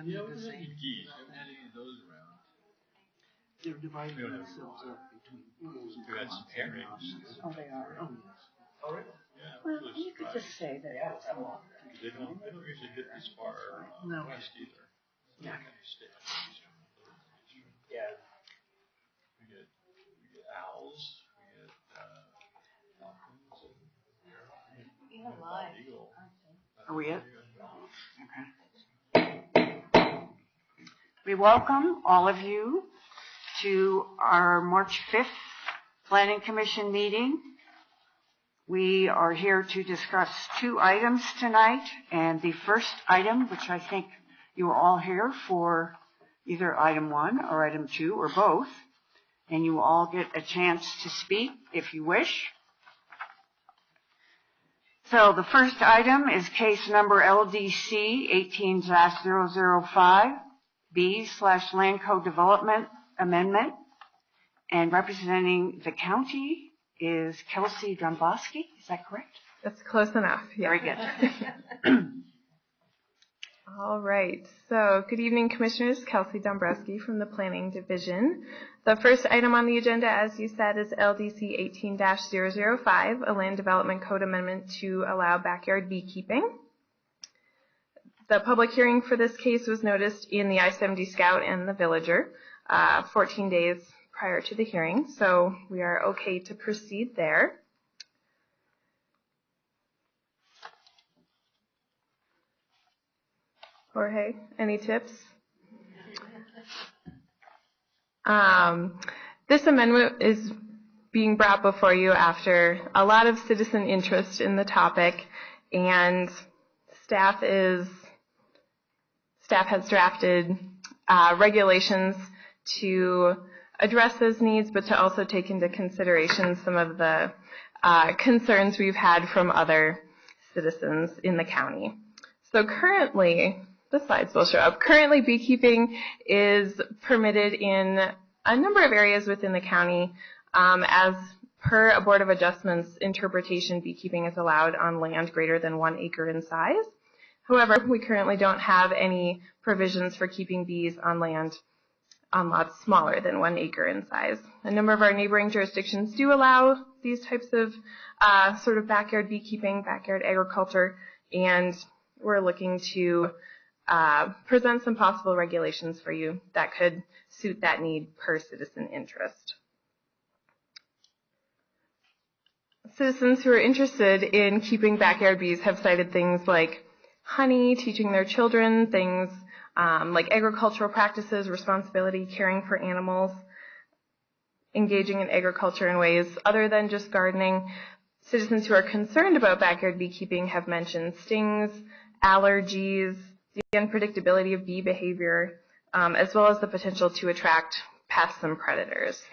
them Yeah, the we same? have geese. We haven't had any of those around. They're dividing We don't have themselves water. up between pools and We had some ponds and herrings. houses. Oh, they are. Oh, yes. Oh, really? Yeah. Well, really you could just surprised. say that it's a lot. They don't usually get this far No. west either. Yeah. They kind of stay eastern. Yeah. We get owls. We get falcons. Even live. Eagle. Are we it? Okay. We welcome all of you to our March 5th Planning Commission meeting. We are here to discuss 2 items tonight, and the first item, which I think you are all here for either item 1 or item 2 or both, and you will all get a chance to speak if you wish. So the first item is case number LDC 18-005, B/Land Code Development Amendment, and representing the county is Kelsey Dombrowski. Is that correct? That's close enough. Yeah. Very good. All right. So, good evening, Commissioners. Kelsey Dombrowski from the Planning Division. The first item on the agenda, as you said, is LDC 18-005, a land development code amendment to allow backyard beekeeping. The public hearing for this case was noticed in the I-70 Scout and the Villager 14 days prior to the hearing, so we are okay to proceed there. Jorge, any tips? This amendment is being brought before you after a lot of citizen interest in the topic, and staff has drafted regulations to address those needs, but to also take into consideration some of the concerns we've had from other citizens in the county. So currently, the slides will show up. Currently, beekeeping is permitted in a number of areas within the county. As per a Board of Adjustments interpretation, beekeeping is allowed on land greater than 1 acre in size. However, we currently don't have any provisions for keeping bees on land on lots smaller than 1 acre in size. A number of our neighboring jurisdictions do allow these types of sort of backyard beekeeping, backyard agriculture, and we're looking to present some possible regulations for you that could suit that need per citizen interest. Citizens who are interested in keeping backyard bees have cited things like honey, teaching their children, things like agricultural practices, responsibility, caring for animals, engaging in agriculture in ways other than just gardening. Citizens who are concerned about backyard beekeeping have mentioned stings, allergies, the unpredictability of bee behavior, as well as the potential to attract pests and predators.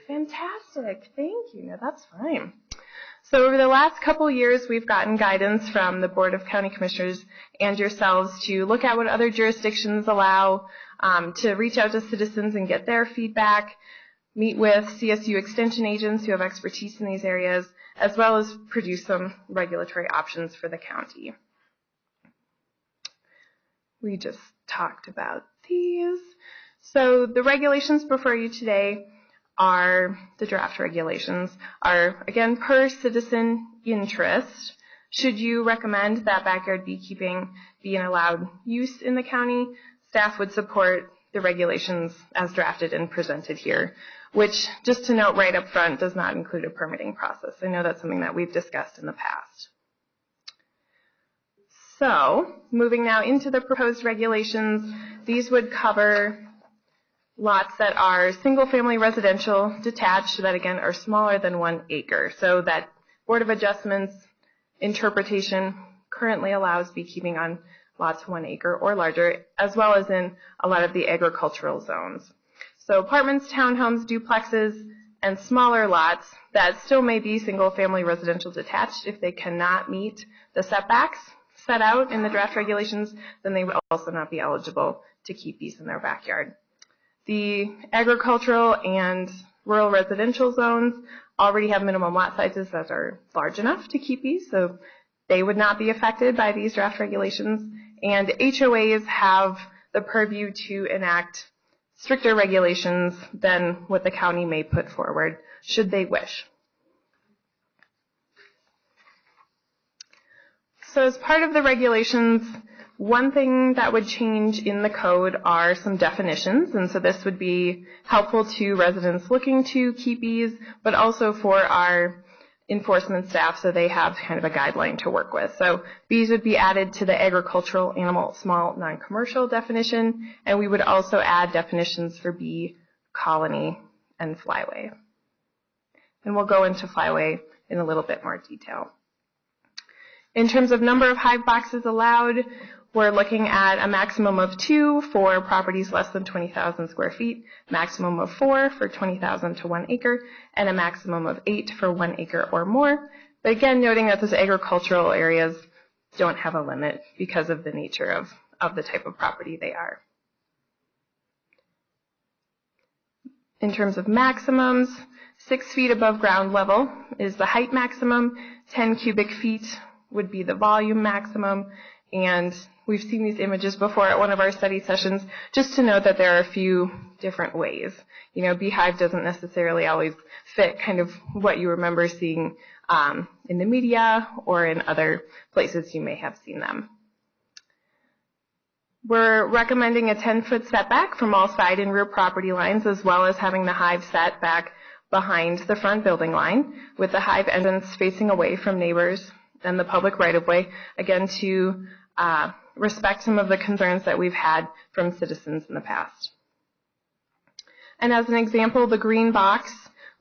Fantastic. Thank you. No, that's fine. So over the last couple years, we've gotten guidance from the Board of County Commissioners and yourselves to look at what other jurisdictions allow, to reach out to citizens and get their feedback, meet with CSU extension agents who have expertise in these areas, as well as produce some regulatory options for the county. We just talked about these. So the regulations before you today are, the draft regulations are, again, per citizen interest. Should you recommend that backyard beekeeping be an allowed use in the county, staff would support the regulations as drafted and presented here, which, just to note right up front, does not include a permitting process. I know that's something that we've discussed in the past. So, moving now into the proposed regulations, these would cover lots that are single-family residential detached that, again, are smaller than 1 acre. So that Board of Adjustments interpretation currently allows beekeeping on lots 1 acre or larger, as well as in a lot of the agricultural zones. So apartments, townhomes, duplexes, and smaller lots that still may be single-family residential detached, if they cannot meet the setbacks set out in the draft regulations, then they would also not be eligible to keep bees in their backyard. The agricultural and rural residential zones already have minimum lot sizes that are large enough to keep bees, so they would not be affected by these draft regulations. And HOAs have the purview to enact stricter regulations than what the county may put forward, should they wish. So as part of the regulations, one thing that would change in the code are some definitions, and so this would be helpful to residents looking to keep bees, but also for our enforcement staff so they have kind of a guideline to work with. So bees would be added to the agricultural, animal, small, non-commercial definition, and we would also add definitions for bee, colony, and flyway. And we'll go into flyway in a little bit more detail. In terms of number of hive boxes allowed, we're looking at a maximum of 2 for properties less than 20,000 square feet, maximum of 4 for 20,000 to 1 acre, and a maximum of 8 for 1 acre or more. But again, noting that those agricultural areas don't have a limit because of the nature of the type of property they are. In terms of maximums, 6 feet above ground level is the height maximum, 10 cubic feet would be the volume maximum, and we've seen these images before at one of our study sessions, just to note that there are a few different ways. You know, beehive doesn't necessarily always fit kind of what you remember seeing in the media or in other places you may have seen them. We're recommending a 10-foot setback from all side and rear property lines, as well as having the hive set back behind the front building line, with the hive entrance facing away from neighbors and the public right-of-way, again, to respect some of the concerns that we've had from citizens in the past. And as an example, the green box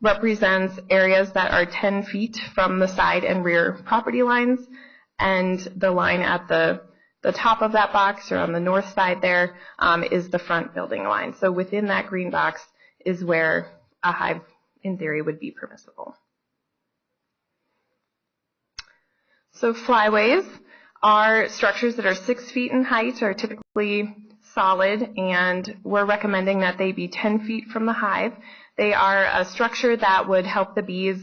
represents areas that are 10 feet from the side and rear property lines, and the line at the top of that box, or on the north side there, is the front building line. So within that green box is where a hive, in theory, would be permissible. So flyways are structures that are 6 feet in height, are typically solid, and we're recommending that they be 10 feet from the hive. They are a structure that would help the bees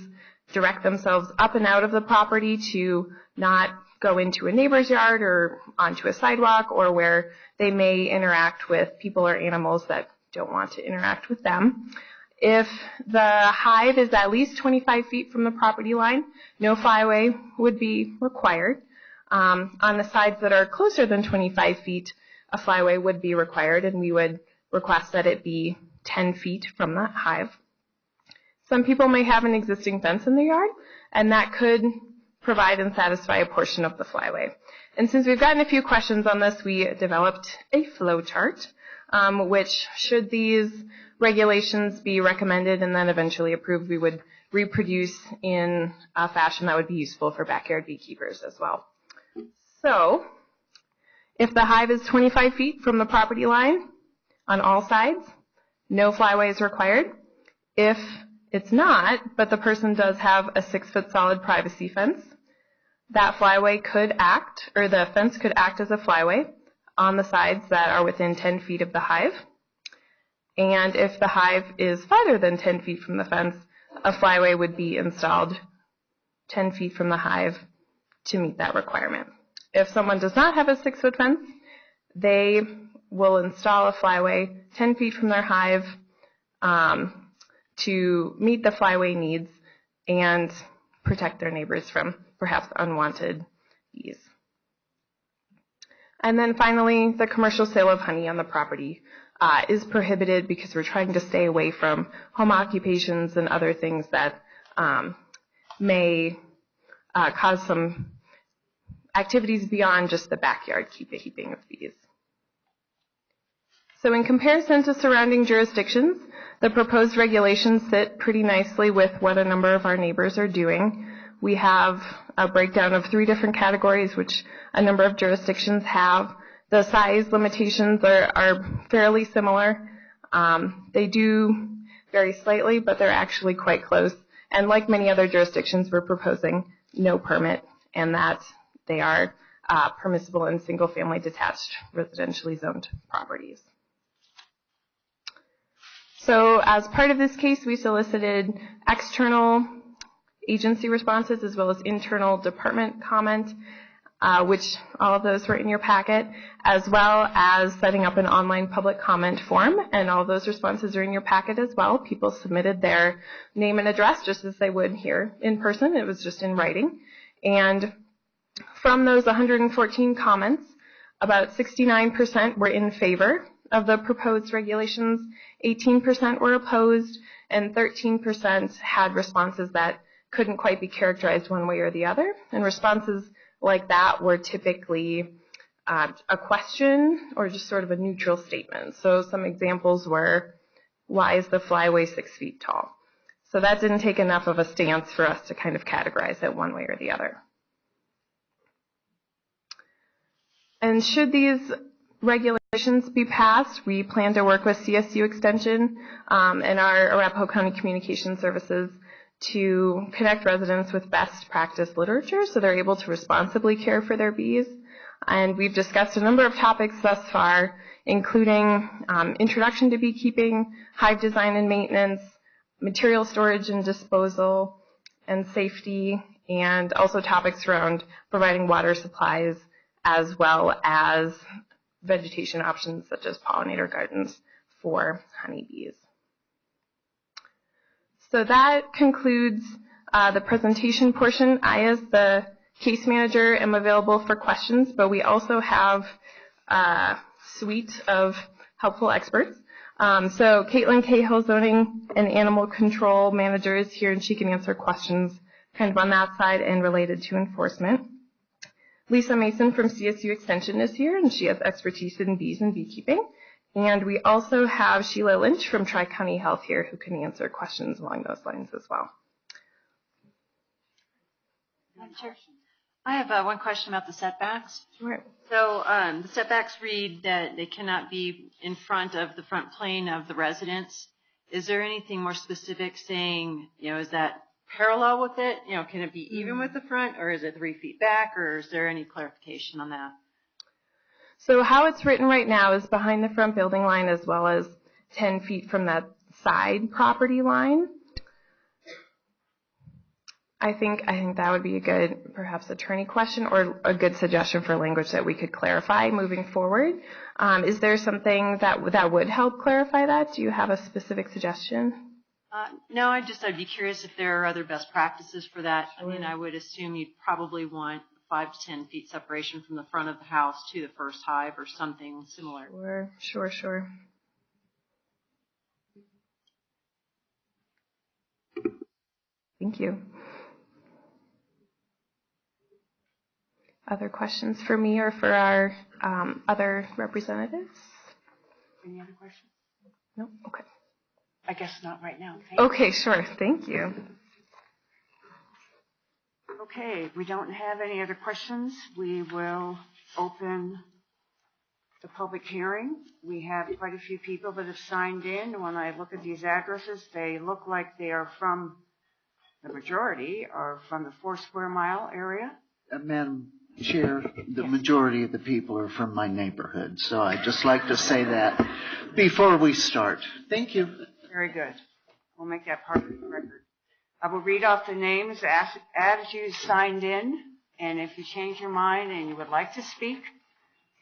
direct themselves up and out of the property to not go into a neighbor's yard or onto a sidewalk, or where they may interact with people or animals that don't want to interact with them. If the hive is at least 25 feet from the property line, no flyway would be required. On the sides that are closer than 25 feet, a flyway would be required, and we would request that it be 10 feet from that hive. Some people may have an existing fence in their yard, and that could provide and satisfy a portion of the flyway. And since we've gotten a few questions on this, we developed a flow chart, which, should these regulations be recommended and then eventually approved, we would reproduce in a fashion that would be useful for backyard beekeepers as well. So, if the hive is 25 feet from the property line on all sides, no flyway is required. If it's not, but the person does have a 6-foot solid privacy fence, that flyway could act, or the fence could act as a flyway on the sides that are within 10 feet of the hive. And if the hive is farther than 10 feet from the fence, a flyway would be installed 10 feet from the hive to meet that requirement. If someone does not have a 6-foot fence, they will install a flyway 10 feet from their hive to meet the flyway needs and protect their neighbors from perhaps unwanted bees. And then finally, the commercial sale of honey on the property is prohibited because we're trying to stay away from home occupations and other things that may cause some activities beyond just the backyard keeping of bees. So in comparison to surrounding jurisdictions, the proposed regulations sit pretty nicely with what a number of our neighbors are doing. We have a breakdown of 3 different categories, which a number of jurisdictions have. The size limitations are fairly similar. They do vary slightly, but they're actually quite close. And like many other jurisdictions, we're proposing no permit, and that they are permissible in single-family detached residentially zoned properties. So as part of this case, we solicited external agency responses as well as internal department comment. which all of those were in your packet, as well as setting up an online public comment form, and all of those responses are in your packet as well. People submitted their name and address just as they would here in person. It was just in writing. And from those 114 comments, about 69% were in favor of the proposed regulations, 18% were opposed, and 13% had responses that couldn't quite be characterized one way or the other. And responses like that were typically a question or just sort of a neutral statement. So some examples were, why is the flyway 6 feet tall? So that didn't take enough of a stance for us to kind of categorize it one way or the other. And should these regulations be passed, we plan to work with CSU Extension and our Arapahoe County Communication Services to connect residents with best practice literature so they're able to responsibly care for their bees. And we've discussed a number of topics thus far, including introduction to beekeeping, hive design and maintenance, material storage and disposal, and safety, and also topics around providing water supplies, as well as vegetation options such as pollinator gardens for honeybees. So that concludes the presentation portion. I, as the case manager, am available for questions, but we also have a suite of helpful experts. So Caitlin Cahill, Zoning and Animal Control Manager, is here, and she can answer questions kind of on that side and related to enforcement. Lisa Mason from CSU Extension is here, and she has expertise in bees and beekeeping. And we also have Sheila Lynch from Tri-County Health here, who can answer questions along those lines as well. Sure. I have one question about the setbacks. Sure. So the setbacks read that they cannot be in front of the front plane of the residence. Is there anything more specific saying, is that parallel with it? Can it be even with the front, or is it 3 feet back, or is there any clarification on that? So how it's written right now is behind the front building line as well as 10 feet from that side property line. I think that would be a good, perhaps, attorney question or a good suggestion for language that we could clarify moving forward. Is there something that would help clarify that? Do you have a specific suggestion? No, I'd be curious if there are other best practices for that. Sure. I mean, I would assume you'd probably want 5 to 10 feet separation from the front of the house to the first hive or something similar. Sure. Thank you. Other questions for me or for our other representatives? Any other questions? No? Okay. I guess not right now. Thank you. Okay, sure. Thank you. Okay, if we don't have any other questions, we will open the public hearing. We have quite a few people that have signed in. When I look at these addresses, they look like they are from, the majority are from the 4 square mile area. Madam Chair, the majority of the people are from my neighborhood, so I'd just like to say that before we start. Thank you. Very good. We'll make that part of the record. I will read off the names as you signed in, and if you change your mind and you would like to speak,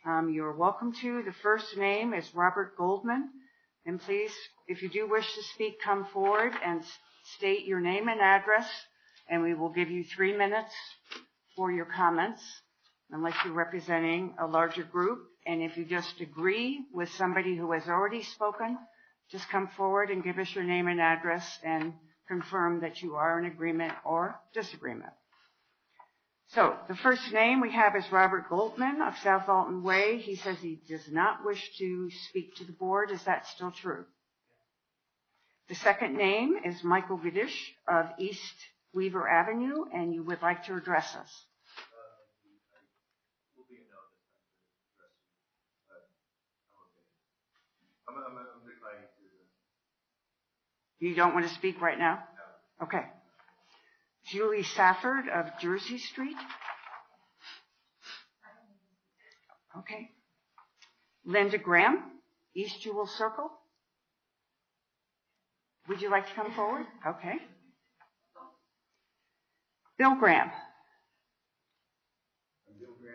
you're welcome to. The first name is Robert Goldman, and please, if you do wish to speak, come forward and state your name and address, and we will give you 3 minutes for your comments, unless you're representing a larger group. And if you just agree with somebody who has already spoken, just come forward and give us your name and address and confirm that you are in agreement or disagreement. So the first name we have is Robert Goldman of South Alton Way. He says he does not wish to speak to the board. Is that still true? The second name is Michael Gadish of East Weaver Avenue, and you would like to address us. I'm declining to this. You don't want to speak right now? No. Okay. Julie Safford of Jersey Street. Okay. Linda Graham, East Jewel Circle. Would you like to come forward? Okay. Bill Graham. I'm Bill Graham.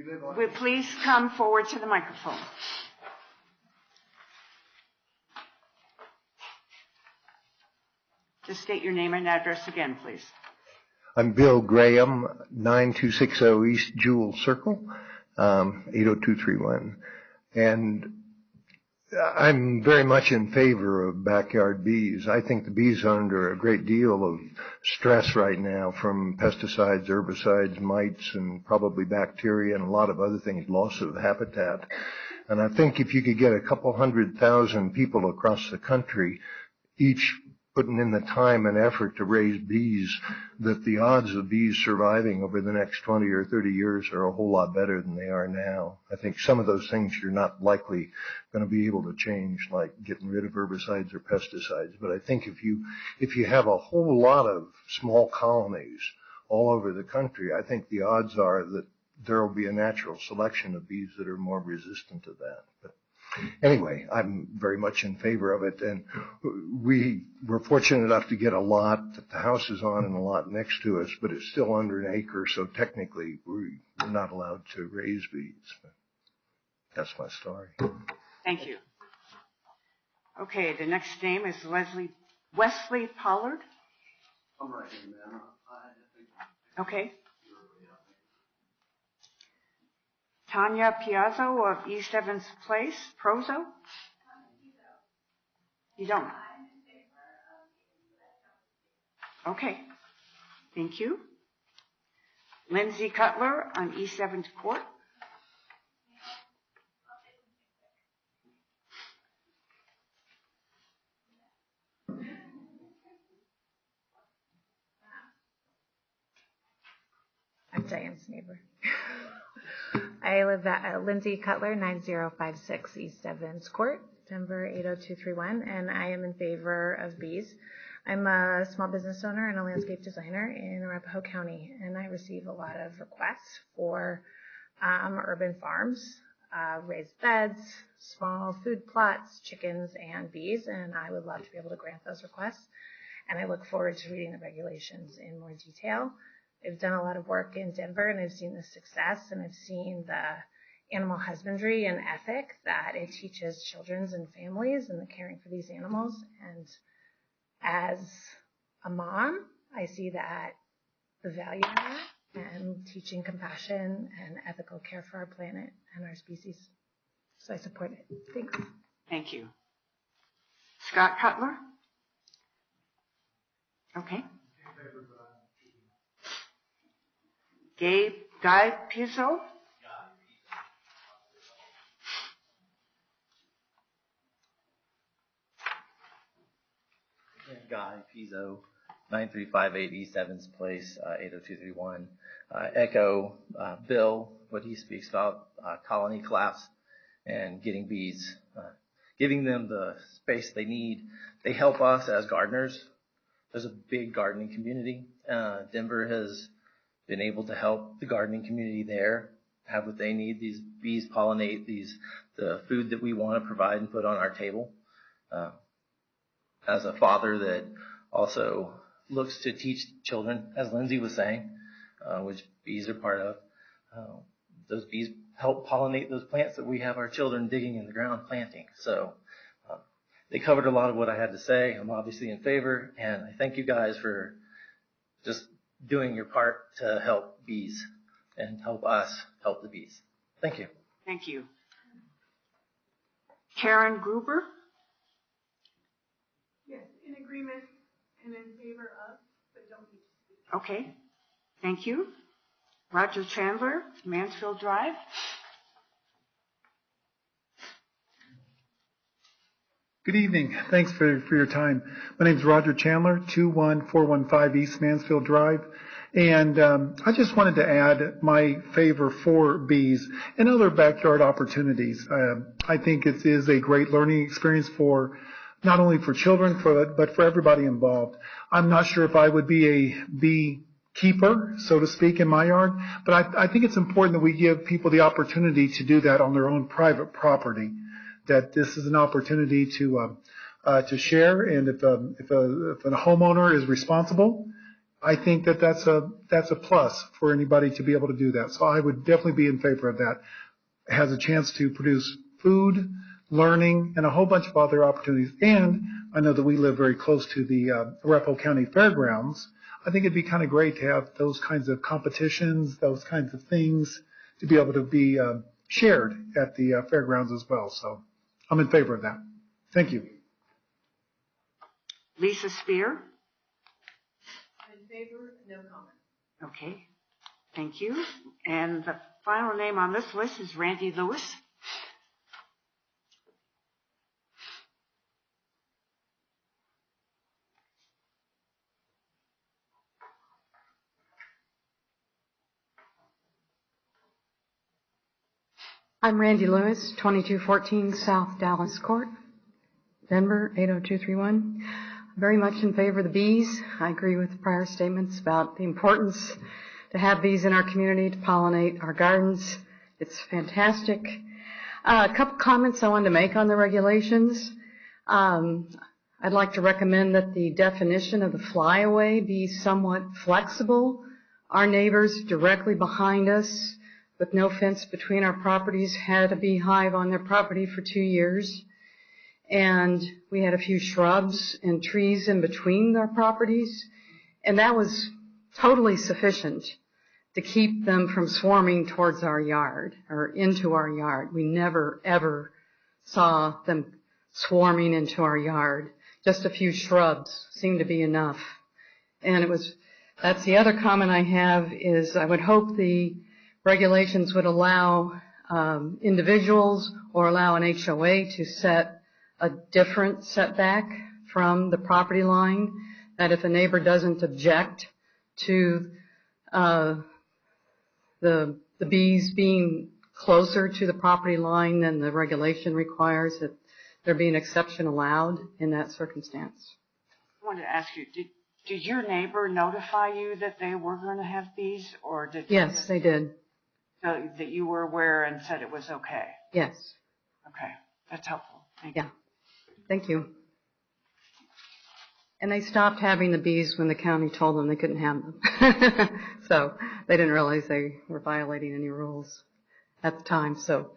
will please come forward to the microphone. Just state your name and address again, please. I'm Bill Graham, 9260 East Jewel Circle, 80231. And I'm very much in favor of backyard bees. I think the bees are under a great deal of stress right now from pesticides, herbicides, mites, and probably bacteria and a lot of other things, loss of habitat. And I think if you could get a couple 100,000 people across the country, each putting in the time and effort to raise bees, that the odds of bees surviving over the next 20 or 30 years are a whole lot better than they are now. I think some of those things you're not likely going to be able to change, like getting rid of herbicides or pesticides. But I think if you have a whole lot of small colonies all over the country, I think the odds are that there will be a natural selection of bees that are more resistant to that. But anyway, I'm very much in favor of it, and we were fortunate enough to get a lot that the house is on and a lot next to us, but it's still under an acre, so technically we're not allowed to raise bees. That's my story. Thank you. Okay, the next name is Wesley Pollard. I'm right here, man. Okay. Tanya Piazzo of East Evans Place, Prozo? You don't? Okay. Thank you. Lindsay Cutler on East Evans Court. I'm Diane's neighbor. I live at Lindsay Cutler, 9056 East Evans Court, Denver 80231, and I am in favor of bees. I'm a small business owner and a landscape designer in Arapahoe County, and I receive a lot of requests for urban farms, raised beds, small food plots, chickens, and bees, and I would love to be able to grant those requests. And I look forward to reading the regulations in more detail. I've done a lot of work in Denver, and I've seen the success, and I've seen the animal husbandry and ethic that it teaches children and families and the caring for these animals. And as a mom, I see that the value in that and teaching compassion and ethical care for our planet and our species. So I support it. Thanks. Thank you. Scott Cutler? Okay. Guy Pizzo? Guy Pizzo, 9358 East Evans Place, 80231. Echo Bill, what he speaks about, colony collapse and getting bees, giving them the space they need. They help us as gardeners. There's a big gardening community. Denver has been able to help the gardening community there have what they need. These bees pollinate the food that we want to provide and put on our table. As a father that also looks to teach children, as Lindsay was saying, which bees are part of, those bees help pollinate those plants that we have our children digging in the ground planting. So they covered a lot of what I had to say. I'm obviously in favor, and I thank you guys for just doing your part to help bees and help us help the bees. Thank you. Thank you. Karen Gruber? Yes, in agreement and in favor of, but don't need to speak. Okay. Thank you. Roger Chandler, Mansfield Drive. Good evening. Thanks for your time. My name is Roger Chandler, 21415 East Mansfield Drive. And I just wanted to add my favor for bees and other backyard opportunities. I think it is a great learning experience for not only for children, but for everybody involved. I'm not sure if I would be a bee keeper, so to speak, in my yard, but I think it's important that we give people the opportunity to do that on their own private property. That this is an opportunity to share, and if a homeowner is responsible I think that that's a plus for anybody to be able to do that. So I would definitely be in favor of that. It has a chance to produce food, learning, and a whole bunch of other opportunities. And I know that we live very close to the Arapahoe County Fairgrounds. I think it'd be kind of great to have those kinds of competitions, those kinds of things to be able to be shared at the fairgrounds as well. So I'm in favor of that. Thank you. Lisa Spear? In favor, no comment. Okay, thank you. And the final name on this list is Randy Lewis. I'm Randy Lewis, 2214 South Dallas Court, Denver, 80231. Very much in favor of the bees. I agree with the prior statements about the importance to have bees in our community to pollinate our gardens. It's fantastic. A couple comments I wanted to make on the regulations. I'd like to recommend that the definition of the flyaway be somewhat flexible. Our neighbors directly behind us, with no fence between our properties, had a beehive on their property for 2 years. And we had a few shrubs and trees in between our properties. And that was totally sufficient to keep them from swarming towards our yard or into our yard. We never, ever saw them swarming into our yard. Just a few shrubs seemed to be enough. And that's the other comment I have is I would hope the regulations would allow individuals or allow an HOA to set a different setback from the property line, that if a neighbor doesn't object to the bees being closer to the property line than the regulation requires, that there be an exception allowed in that circumstance. I wanted to ask you, did your neighbor notify you that they were going to have bees, or did Yes, they did. So that you were aware and said it was okay? Yes. Okay, that's helpful. Thank you. Yeah. Thank you. And they stopped having the bees when the county told them they couldn't have them. So they didn't realize they were violating any rules at the time. So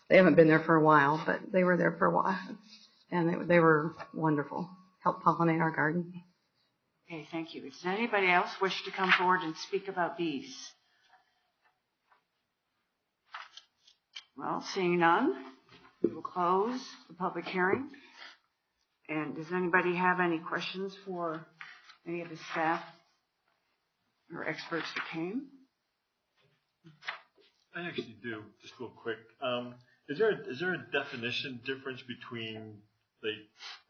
they haven't been there for a while, but they were there for a while. And they were wonderful. Helped pollinate our garden. Okay, thank you. Does anybody else wish to come forward and speak about bees? Well, seeing none, we will close the public hearing. And does anybody have any questions for any of the staff or experts that came? I actually do, just real quick. Is there a definition difference between,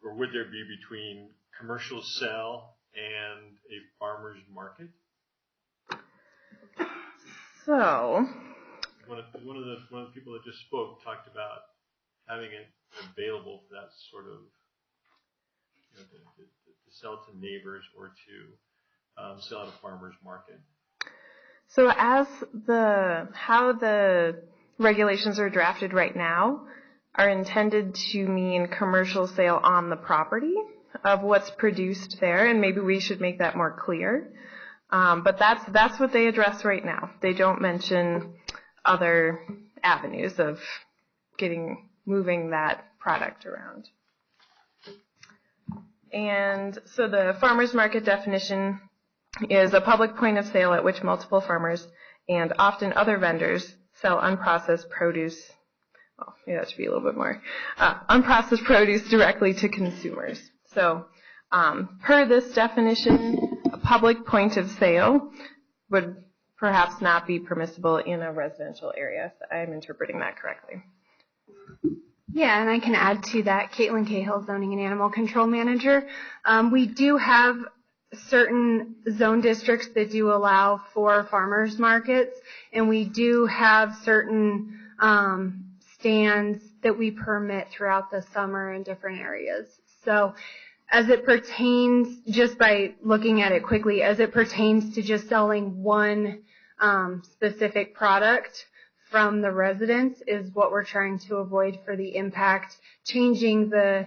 or would there be between commercial sale and a farmer's market? So, one of the people that just spoke talked about having it available for that sort of, to sell to neighbors or to sell at a farmer's market. So how the regulations are drafted right now are intended to mean commercial sale on the property of what's produced there, and maybe we should make that more clear. But that's what they address right now. They don't mention other avenues of moving that product around. And so the farmer's market definition is a public point of sale at which multiple farmers and often other vendors sell unprocessed produce. Well, maybe that should be a little bit more. Unprocessed produce directly to consumers. So per this definition, a public point of sale would perhaps not be permissible in a residential area. So I'm interpreting that correctly. Yeah, and I can add to that. Caitlin Cahill, Zoning and Animal Control Manager. We do have certain zone districts that do allow for farmers markets, and we do have certain stands that we permit throughout the summer in different areas. So as it pertains, just by looking at it quickly, as it pertains to just selling one specific product from the residents is what we're trying to avoid for the impact, changing the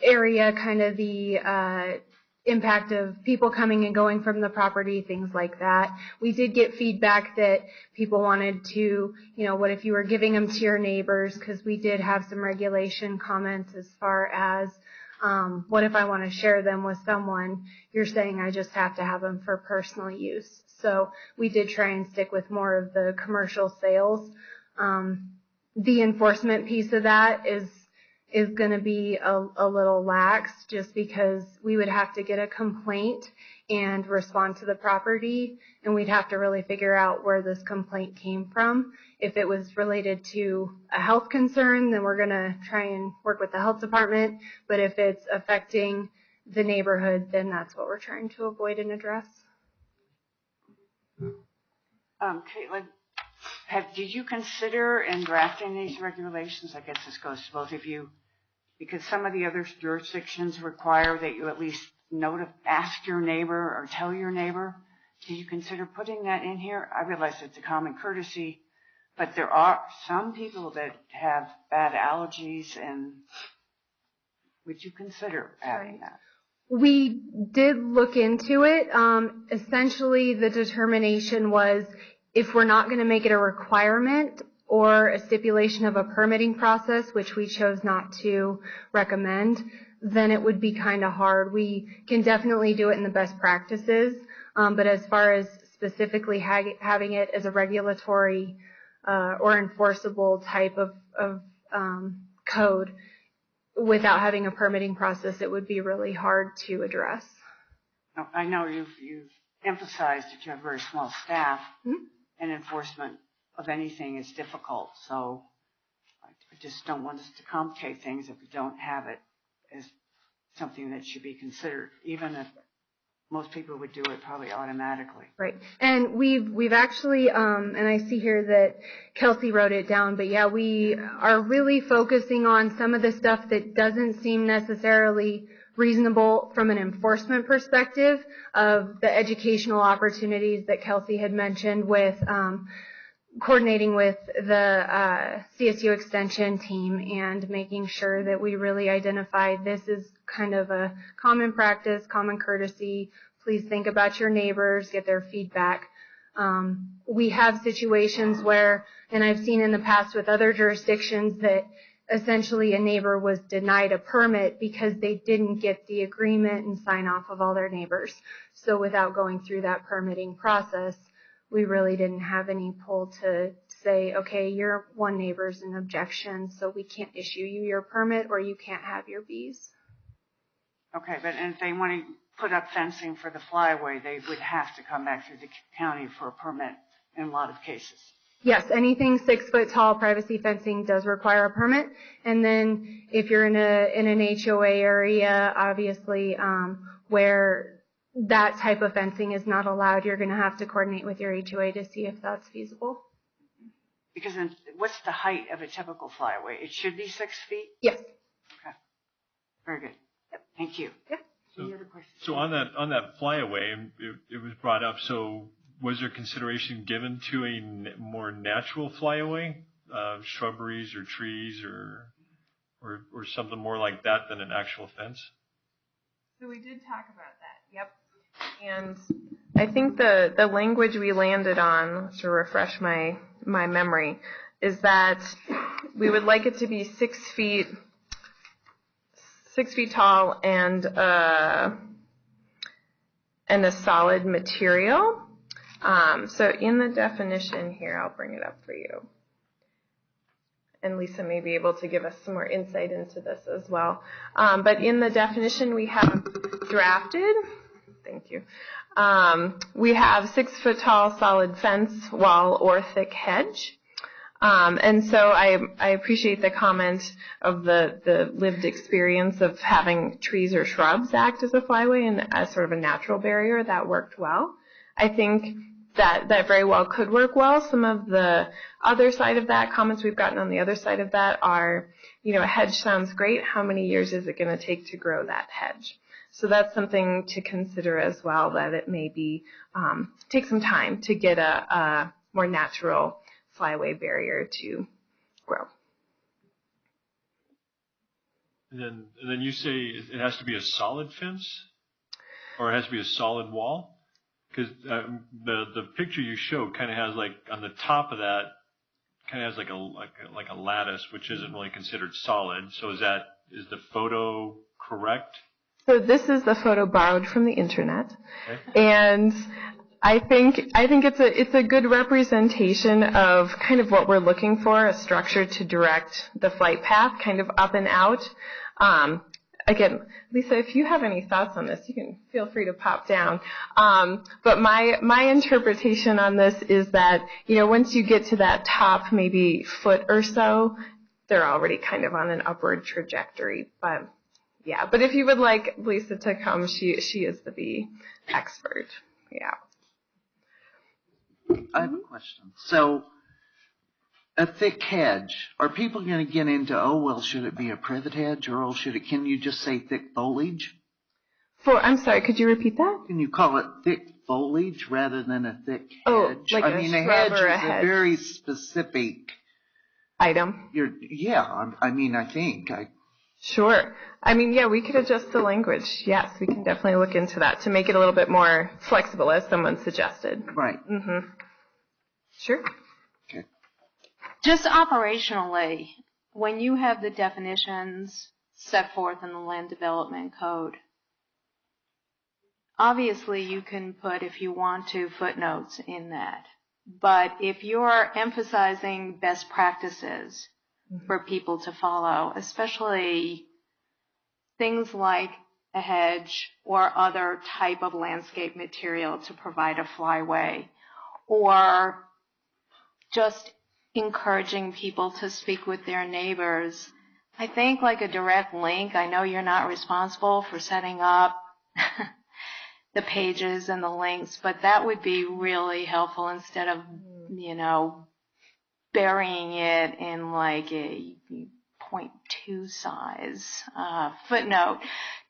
area, kind of the impact of people coming and going from the property, things like that. We did get feedback that people wanted to, what if you were giving them to your neighbors, because we did have some regulation comments as far as what if I want to share them with someone? You're saying I just have to have them for personal use. So we did try and stick with more of the commercial sales. The enforcement piece of that is going to be a little lax, just because we would have to get a complaint and respond to the property, and we'd have to really figure out where this complaint came from. If it was related to a health concern, then we're going to try and work with the health department, but if it's affecting the neighborhood, then that's what we're trying to avoid and address. Caitlin, did you consider in drafting these regulations, I guess this goes to both of you, because some of the other jurisdictions require that you at least ask your neighbor or tell your neighbor. Did you consider putting that in here? I realize it's a common courtesy, but there are some people that have bad allergies, and would you consider adding that? We did look into it. Essentially, the determination was if we're not going to make it a requirement or a stipulation of a permitting process, which we chose not to recommend, then it would be kind of hard. We can definitely do it in the best practices, but as far as specifically having it as a regulatory or enforceable type of code without having a permitting process, it would be really hard to address. I know you've emphasized that you have very small staff, and enforcement of anything is difficult, so I just don't want us to complicate things if we don't have it as something that should be considered, even if most people would do it probably automatically. Right. And we've actually, and I see here that Kelsey wrote it down, but yeah, we are really focusing on some of the stuff that doesn't seem necessarily reasonable from an enforcement perspective, of the educational opportunities that Kelsey had mentioned with coordinating with the CSU extension team and making sure that we really identify this is kind of a common practice, common courtesy. Please think about your neighbors, get their feedback. We have situations where, and I've seen in the past with other jurisdictions, that essentially a neighbor was denied a permit because they didn't get the agreement and sign off of all their neighbors. So without going through that permitting process, we really didn't have any pull to say, okay, your one neighbor's an objection, so we can't issue you your permit or you can't have your bees. Okay, but if they want to put up fencing for the flyway, they would have to come back through the county for a permit in a lot of cases. Yes, anything 6 foot tall privacy fencing does require a permit. And then if you're in an HOA area, obviously, where that type of fencing is not allowed, you're going to have to coordinate with your HOA to see if that's feasible. Because what's the height of a typical flyway? It should be 6 feet? Yes. Okay. Very good. Yep. Thank you. Yeah. Any other questions? So on that flyaway, it was brought up. So was there consideration given to a more natural flyaway, shrubberies or trees or something more like that than an actual fence? So we did talk about that. Yep. And I think the language we landed on, to refresh my memory, is that we would like it to be 6 feet tall and a solid material. So in the definition here, I'll bring it up for you. And Lisa may be able to give us some more insight into this as well. But in the definition we have drafted, thank you, we have 6 foot tall solid fence, wall, or thick hedge. And so I appreciate the comment of the lived experience of having trees or shrubs act as a flyway and as sort of a natural barrier. That worked well. I think that very well could work well. Some of the other side of that, comments we've gotten on the other side of that are, a hedge sounds great. How many years is it going to take to grow that hedge? So that's something to consider as well, that it may be take some time to get a more natural flyway barrier to grow. And then you say it has to be a solid fence? or it has to be a solid wall? Because the picture you showed kind of has like on the top of that kind of has like a lattice, which isn't really considered solid. So is the photo correct? So this is the photo borrowed from the internet, Okay. and I think it's a good representation of kind of what we're looking for, a structure to direct the flight path, kind of up and out. Again, Lisa, if you have any thoughts on this, you can feel free to pop down. But my interpretation on this is that, once you get to that top maybe foot or so, they're already kind of on an upward trajectory. But yeah, but if you would like Lisa to come, she is the bee expert. Yeah. I have a question. So, a thick hedge, are people going to get into, should it be a privet hedge, or can you just say thick foliage? I'm sorry, could you repeat that? Can you call it thick foliage rather than a thick hedge? Oh, like a hedge shrub or is a hedge. a very specific item. I think. Sure. We could adjust the language. Yes, we can definitely look into that to make it a little bit more flexible, as someone suggested. Right. Mm-hmm. Sure. Okay. Just operationally, when you have the definitions set forth in the Land Development Code, obviously you can put, if you want to, footnotes in that. But if you're emphasizing best practices for people to follow, especially things like a hedge or other type of landscape material to provide a flyway, or just encouraging people to speak with their neighbors. I think like a direct link, I know you're not responsible for setting up the pages and the links, but that would be really helpful instead of, burying it in like a 0.2 size footnote,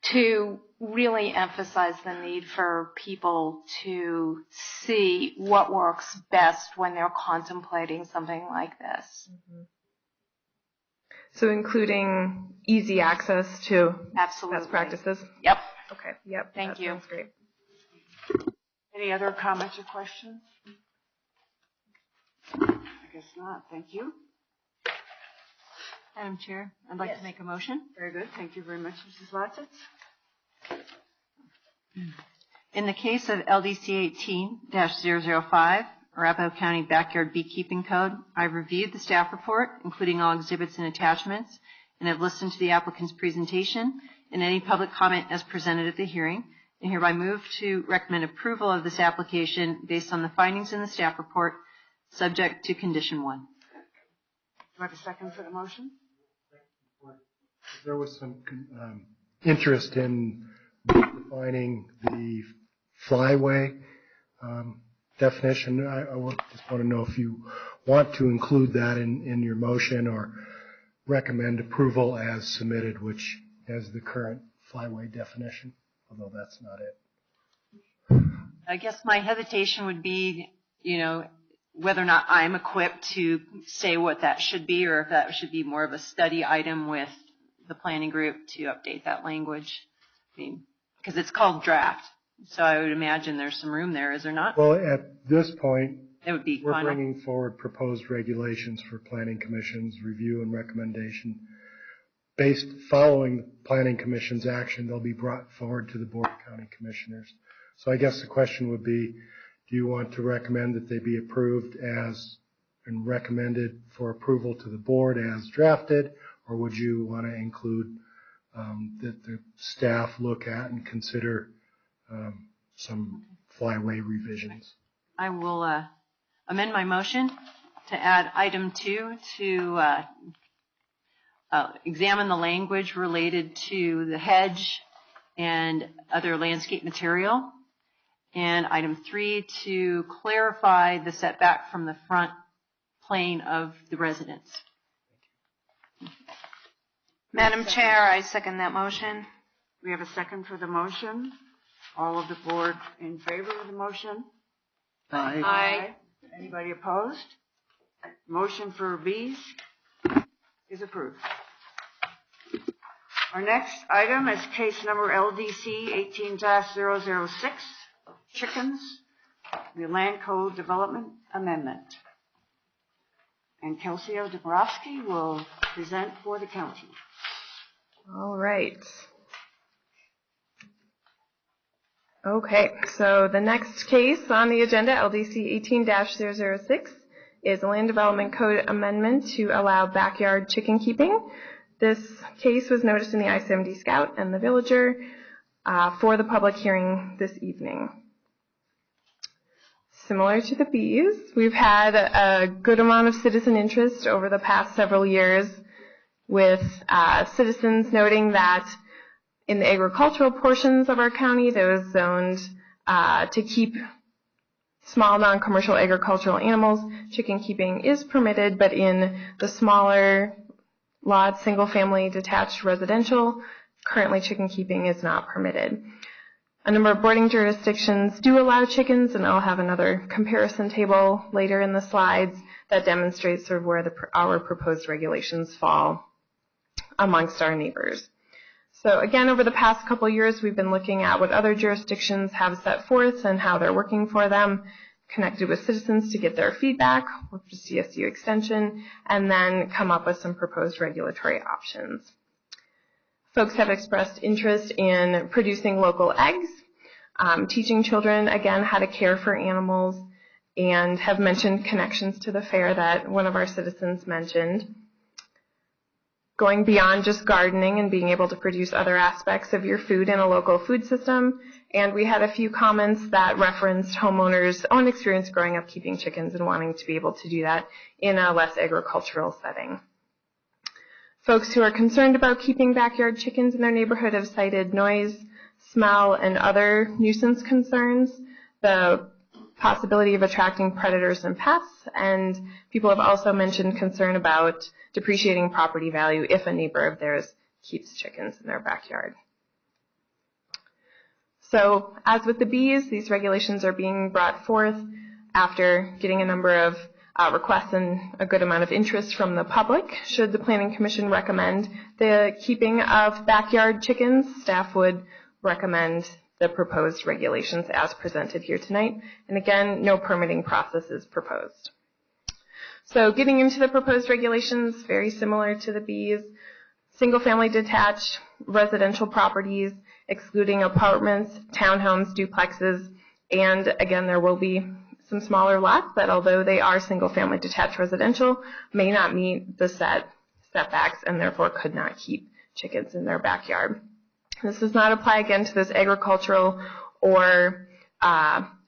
to really emphasize the need for people to see what works best when they're contemplating something like this. Mm-hmm. So including easy access to Absolutely. best practices? Yep. Okay, yep. Thank you. Sounds great. Any other comments or questions? I guess not. Thank you. Madam Chair, I'd like to make a motion. Very good. Thank you very much, Mrs. Latzitz. In the case of LDC 18-005, Arapahoe County Backyard Beekeeping Code, I've reviewed the staff report, including all exhibits and attachments, and have listened to the applicant's presentation and any public comment as presented at the hearing, and hereby move to recommend approval of this application based on the findings in the staff report, subject to condition 1. Do I have a second for the motion? There was some interest in defining the flyway definition. I just want to know if you want to include that in your motion or recommend approval as submitted, which has the current flyway definition, although that's not it. I guess my hesitation would be, whether or not I'm equipped to say what that should be, or if that should be more of a study item with the planning group to update that language. Because it's called draft, so I would imagine there's some room there, is there not? Well, at this point, it would be we're final. bringing forward proposed regulations for planning commission's review and recommendation. Following the planning commission's action, they'll be brought forward to the Board of County Commissioners. So I guess the question would be, do you want to recommend that they be approved as and recommended for approval to the board as drafted, or would you want to include that the staff look at and consider some flyway revisions? I will amend my motion to add item 2 to examine the language related to the hedge and other landscape material. And item 3 to clarify the setback from the front plane of the residence. Madam Chair, I second that motion. We have a second for the motion. All of the board in favor of the motion? Aye. Aye. Anybody opposed? Motion for bees is approved. Our next item is case number LDC 18-006, chickens, the Land Code Development Amendment. And Kelsey Dombrowski will present for the county. All right. Okay, so the next case on the agenda, LDC 18-006, is a Land Development Code Amendment to allow backyard chicken keeping. This case was noticed in the I-70 Scout and the Villager for the public hearing this evening. Similar to the bees, we've had a good amount of citizen interest over the past several years, with citizens noting that in the agricultural portions of our county, those zoned to keep small non-commercial agricultural animals, chicken keeping is permitted, but in the smaller lot, single-family detached residential, currently chicken keeping is not permitted. A number of boarding jurisdictions do allow chickens, and I'll have another comparison table later in the slides that demonstrates sort of where our proposed regulations fall amongst our neighbors. So again, over the past couple years, we've been looking at what other jurisdictions have set forth and how they're working for them, connected with citizens to get their feedback, worked with CSU Extension, and then come up with some proposed regulatory options. Folks have expressed interest in producing local eggs, teaching children, again, how to care for animals, and have mentioned connections to the fair that one of our citizens mentioned. Going beyond just gardening and being able to produce other aspects of your food in a local food system. And we had a few comments that referenced homeowners' own experience growing up keeping chickens and wanting to be able to do that in a less agricultural setting. Folks who are concerned about keeping backyard chickens in their neighborhood have cited noise, smell, and other nuisance concerns, the possibility of attracting predators and pests, and people have also mentioned concern about depreciating property value if a neighbor of theirs keeps chickens in their backyard. So, as with the bees, these regulations are being brought forth after getting a number of requests and a good amount of interest from the public. Should the Planning Commission recommend the keeping of backyard chickens, staff would recommend the proposed regulations as presented here tonight. And again, no permitting process is proposed. So getting into the proposed regulations, very similar to the bees, single-family detached residential properties, excluding apartments, townhomes, duplexes, and again, there will be some smaller lots that, although they are single-family detached residential, may not meet the setbacks and therefore could not keep chickens in their backyard. This does not apply, again, to those agricultural or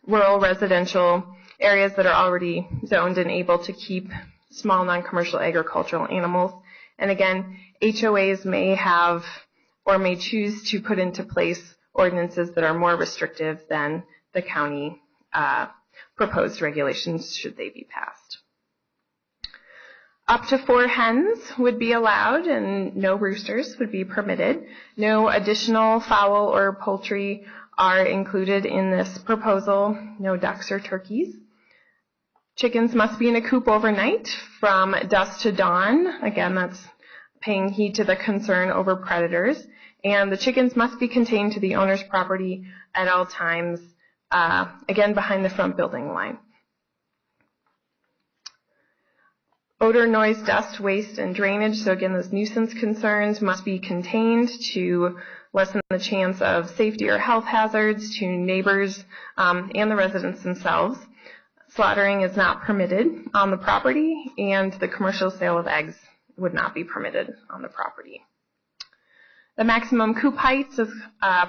rural residential areas that are already zoned and able to keep small non-commercial agricultural animals. And again, HOAs may have or may choose to put into place ordinances that are more restrictive than the county proposed regulations should they be passed. Up to 4 hens would be allowed and no roosters would be permitted. No additional fowl or poultry are included in this proposal, no ducks or turkeys. Chickens must be in a coop overnight from dusk to dawn. Again, that's paying heed to the concern over predators. And the chickens must be contained to the owner's property at all times, again, behind the front building line. Odor, noise, dust, waste, and drainage. So again, those nuisance concerns must be contained to lessen the chance of safety or health hazards to neighbors and the residents themselves. Slaughtering is not permitted on the property, and the commercial sale of eggs would not be permitted on the property. The maximum coop height is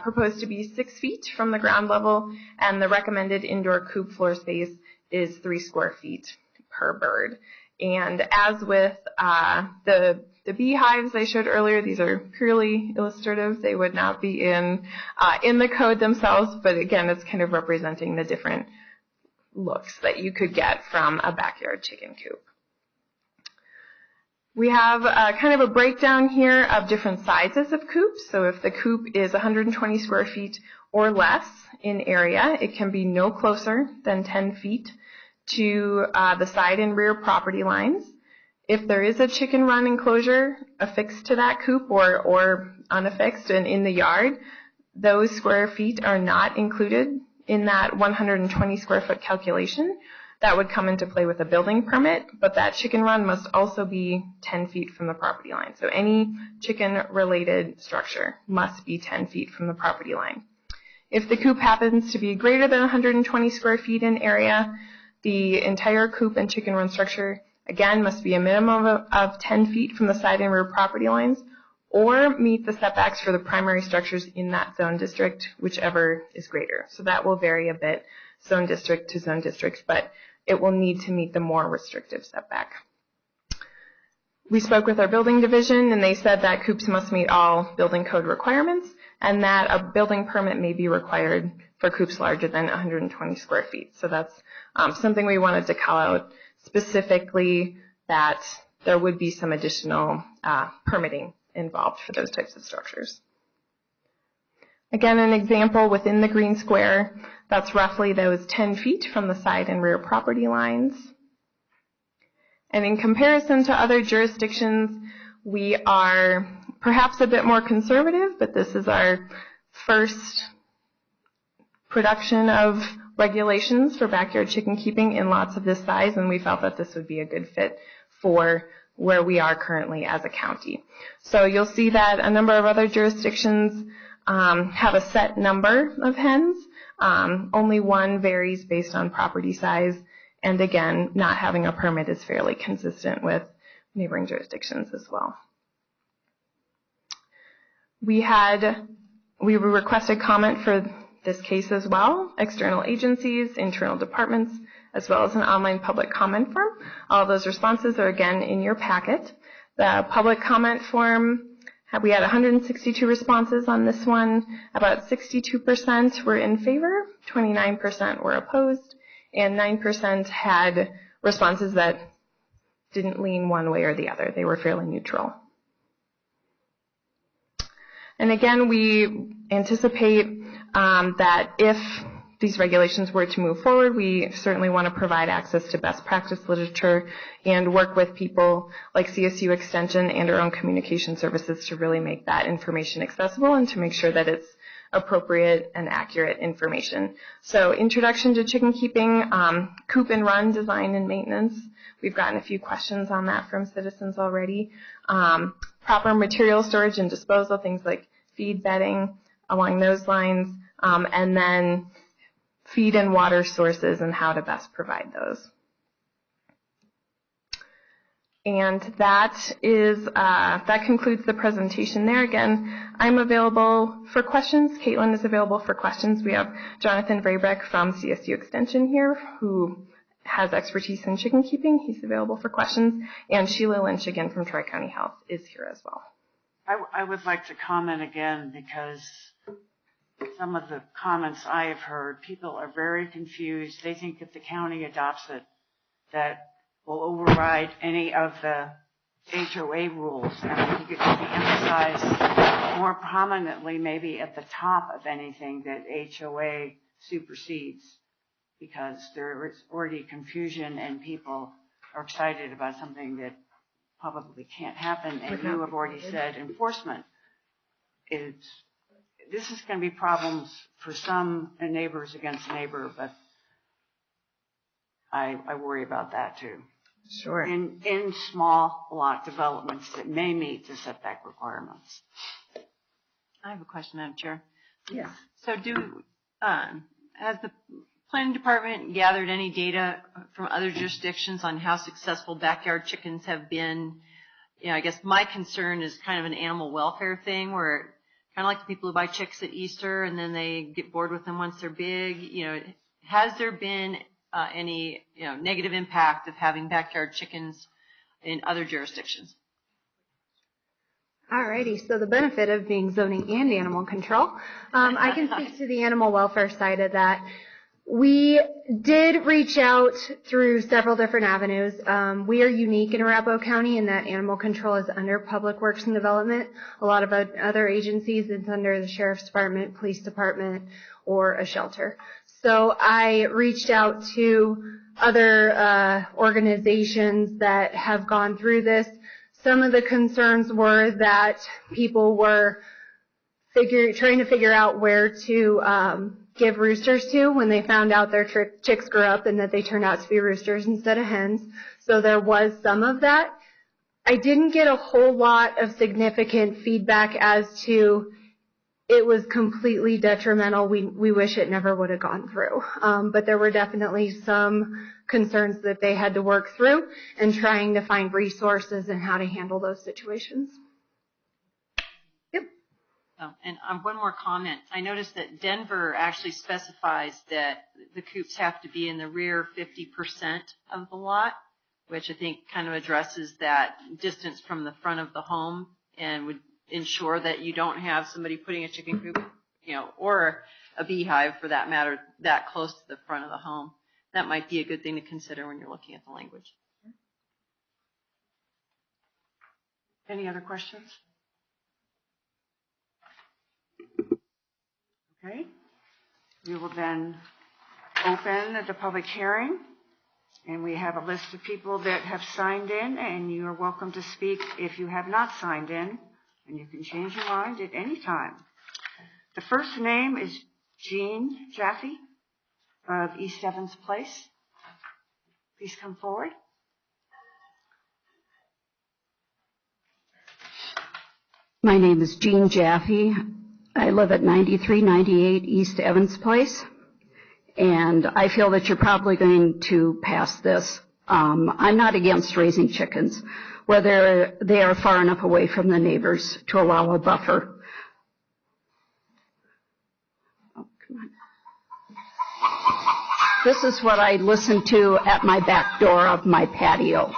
proposed to be 6 feet from the ground level, and the recommended indoor coop floor space is 3 square feet per bird. And as with the beehives I showed earlier, these are purely illustrative. They would not be in the code themselves, but again, it's kind of representing the different looks that you could get from a backyard chicken coop. We have kind of a breakdown here of different sizes of coops. So if the coop is 120 square feet or less in area, it can be no closer than 10 feet to the side and rear property lines. If there is a chicken run enclosure affixed to that coop or unaffixed and in the yard, those square feet are not included in that 120 square foot calculation. That would come into play with a building permit, but that chicken run must also be 10 feet from the property line. So any chicken-related structure must be 10 feet from the property line. If the coop happens to be greater than 120 square feet in area, the entire coop and chicken run structure, again, must be a minimum of 10 feet from the side and rear property lines, or meet the setbacks for the primary structures in that zone district, whichever is greater. So that will vary a bit, zone district to zone district, but it will need to meet the more restrictive setback. We spoke with our building division, and they said that coops must meet all building code requirements, and that a building permit may be required for coops larger than 120 square feet. So that's something we wanted to call out specifically, that there would be some additional permitting involved for those types of structures. Again, an example within the green square, that's roughly those 10 feet from the side and rear property lines. And in comparison to other jurisdictions, we are perhaps a bit more conservative, but this is our first production of regulations for backyard chicken keeping in lots of this size, and we felt that this would be a good fit for where we are currently as a county. So you'll see that a number of other jurisdictions have a set number of hens. Only one varies based on property size, and again, not having a permit is fairly consistent with neighboring jurisdictions as well. We requested comment for this case as well, external agencies, internal departments, as well as an online public comment form. All of those responses are again in your packet. The public comment form, we had 162 responses on this one. About 62% were in favor, 29% were opposed, and 9% had responses that didn't lean one way or the other. They were fairly neutral. And again, we anticipate that if these regulations were to move forward, we certainly want to provide access to best practice literature and work with people like CSU Extension and our own communication services to really make that information accessible and to make sure that it's appropriate and accurate information. So introduction to chicken keeping, coop and run design and maintenance. We've gotten a few questions on that from citizens already. Proper material storage and disposal, things like feed bedding along those lines, and then feed and water sources and how to best provide those. And that concludes the presentation there. Again, I'm available for questions. Caitlin is available for questions. We have Jonathan Vrabreck from CSU Extension here, who has expertise in chicken keeping. He's available for questions. And Sheila Lynch, again, from Tri-County Health, is here as well. I would like to comment again, because some of the comments I have heard, people are very confused. They think if the county adopts it, that will override any of the HOA rules. And I think it should be emphasized more prominently, maybe at the top of anything, that HOA supersedes, because there is already confusion and people are excited about something that probably can't happen. And you have already said enforcement is, this is going to be problems for some neighbors against neighbor, but I worry about that too. Sure. In small lot developments that may meet the setback requirements. I have a question, Madam Chair. Yes. So has the planning department gathered any data from other jurisdictions on how successful backyard chickens have been? You know, I guess my concern is kind of an animal welfare thing, where kind of like the people who buy chicks at Easter and then they get bored with them once they're big. You know, has there been any negative impact of having backyard chickens in other jurisdictions? Alrighty, so the benefit of being zoning and animal control, I can speak to the animal welfare side of that. We did reach out through several different avenues. We are unique in Arapahoe County in that animal control is under Public Works and Development. A lot of other agencies, it's under the Sheriff's Department, Police Department, or a shelter. So I reached out to other organizations that have gone through this. Some of the concerns were that people were trying to figure out where to give roosters to when they found out their chicks grew up and that they turned out to be roosters instead of hens. So there was some of that. I didn't get a whole lot of significant feedback as to it was completely detrimental. We wish it never would have gone through. But there were definitely some concerns that they had to work through and trying to find resources and how to handle those situations. Yep. Oh, and one more comment. I noticed that Denver actually specifies that the coops have to be in the rear 50% of the lot, which I think kind of addresses that distance from the front of the home and would ensure that you don't have somebody putting a chicken coop, or a beehive for that matter, that close to the front of the home. That might be a good thing to consider when you're looking at the language. Any other questions? Okay. We will then open the public hearing. And we have a list of people that have signed in, and you are welcome to speak if you have not signed in, and you can change your mind at any time. The first name is Jean Jaffe of East Evans Place. Please come forward. My name is Jean Jaffe. I live at 9398 East Evans Place. And I feel that you're probably going to pass this. I'm not against raising chickens, whether they are far enough away from the neighbors to allow a buffer. Oh, come on. This is what I listen to at my back door of my patio.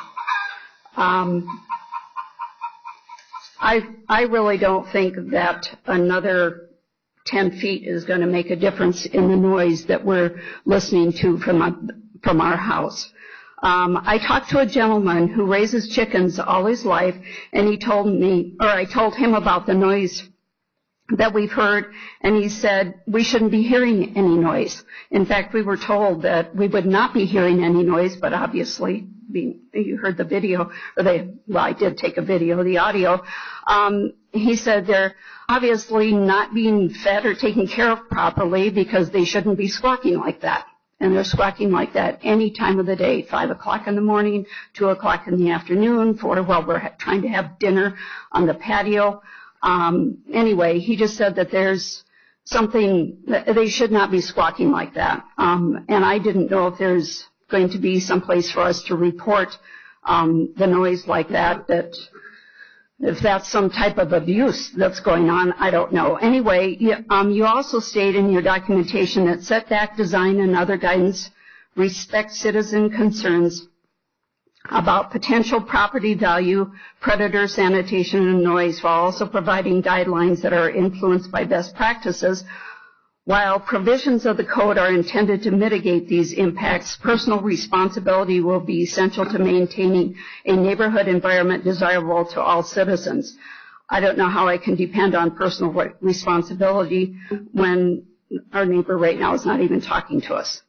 I really don't think that another 10 feet is going to make a difference in the noise that we're listening to from our house. I talked to a gentleman who raises chickens all his life, and I told him about the noise that we've heard, and he said we shouldn't be hearing any noise. In fact, we were told that we would not be hearing any noise, but obviously, you heard the video, I did take a video, the audio. He said they're obviously not being fed or taken care of properly because they shouldn't be squawking like that. And they're squawking like that any time of the day, 5 o'clock in the morning, 2 o'clock in the afternoon, while we're trying to have dinner on the patio. Anyway, he just said that there's something, that they should not be squawking like that. And I didn't know if there's going to be some place for us to report the noise like that if that's some type of abuse that's going on, I don't know. Anyway, you also state in your documentation that setback design and other guidance respect citizen concerns about potential property value, predator, sanitation, and noise, while also providing guidelines that are influenced by best practices. While provisions of the code are intended to mitigate these impacts, personal responsibility will be essential to maintaining a neighborhood environment desirable to all citizens. I don't know how I can depend on personal responsibility when our neighbor right now is not even talking to us.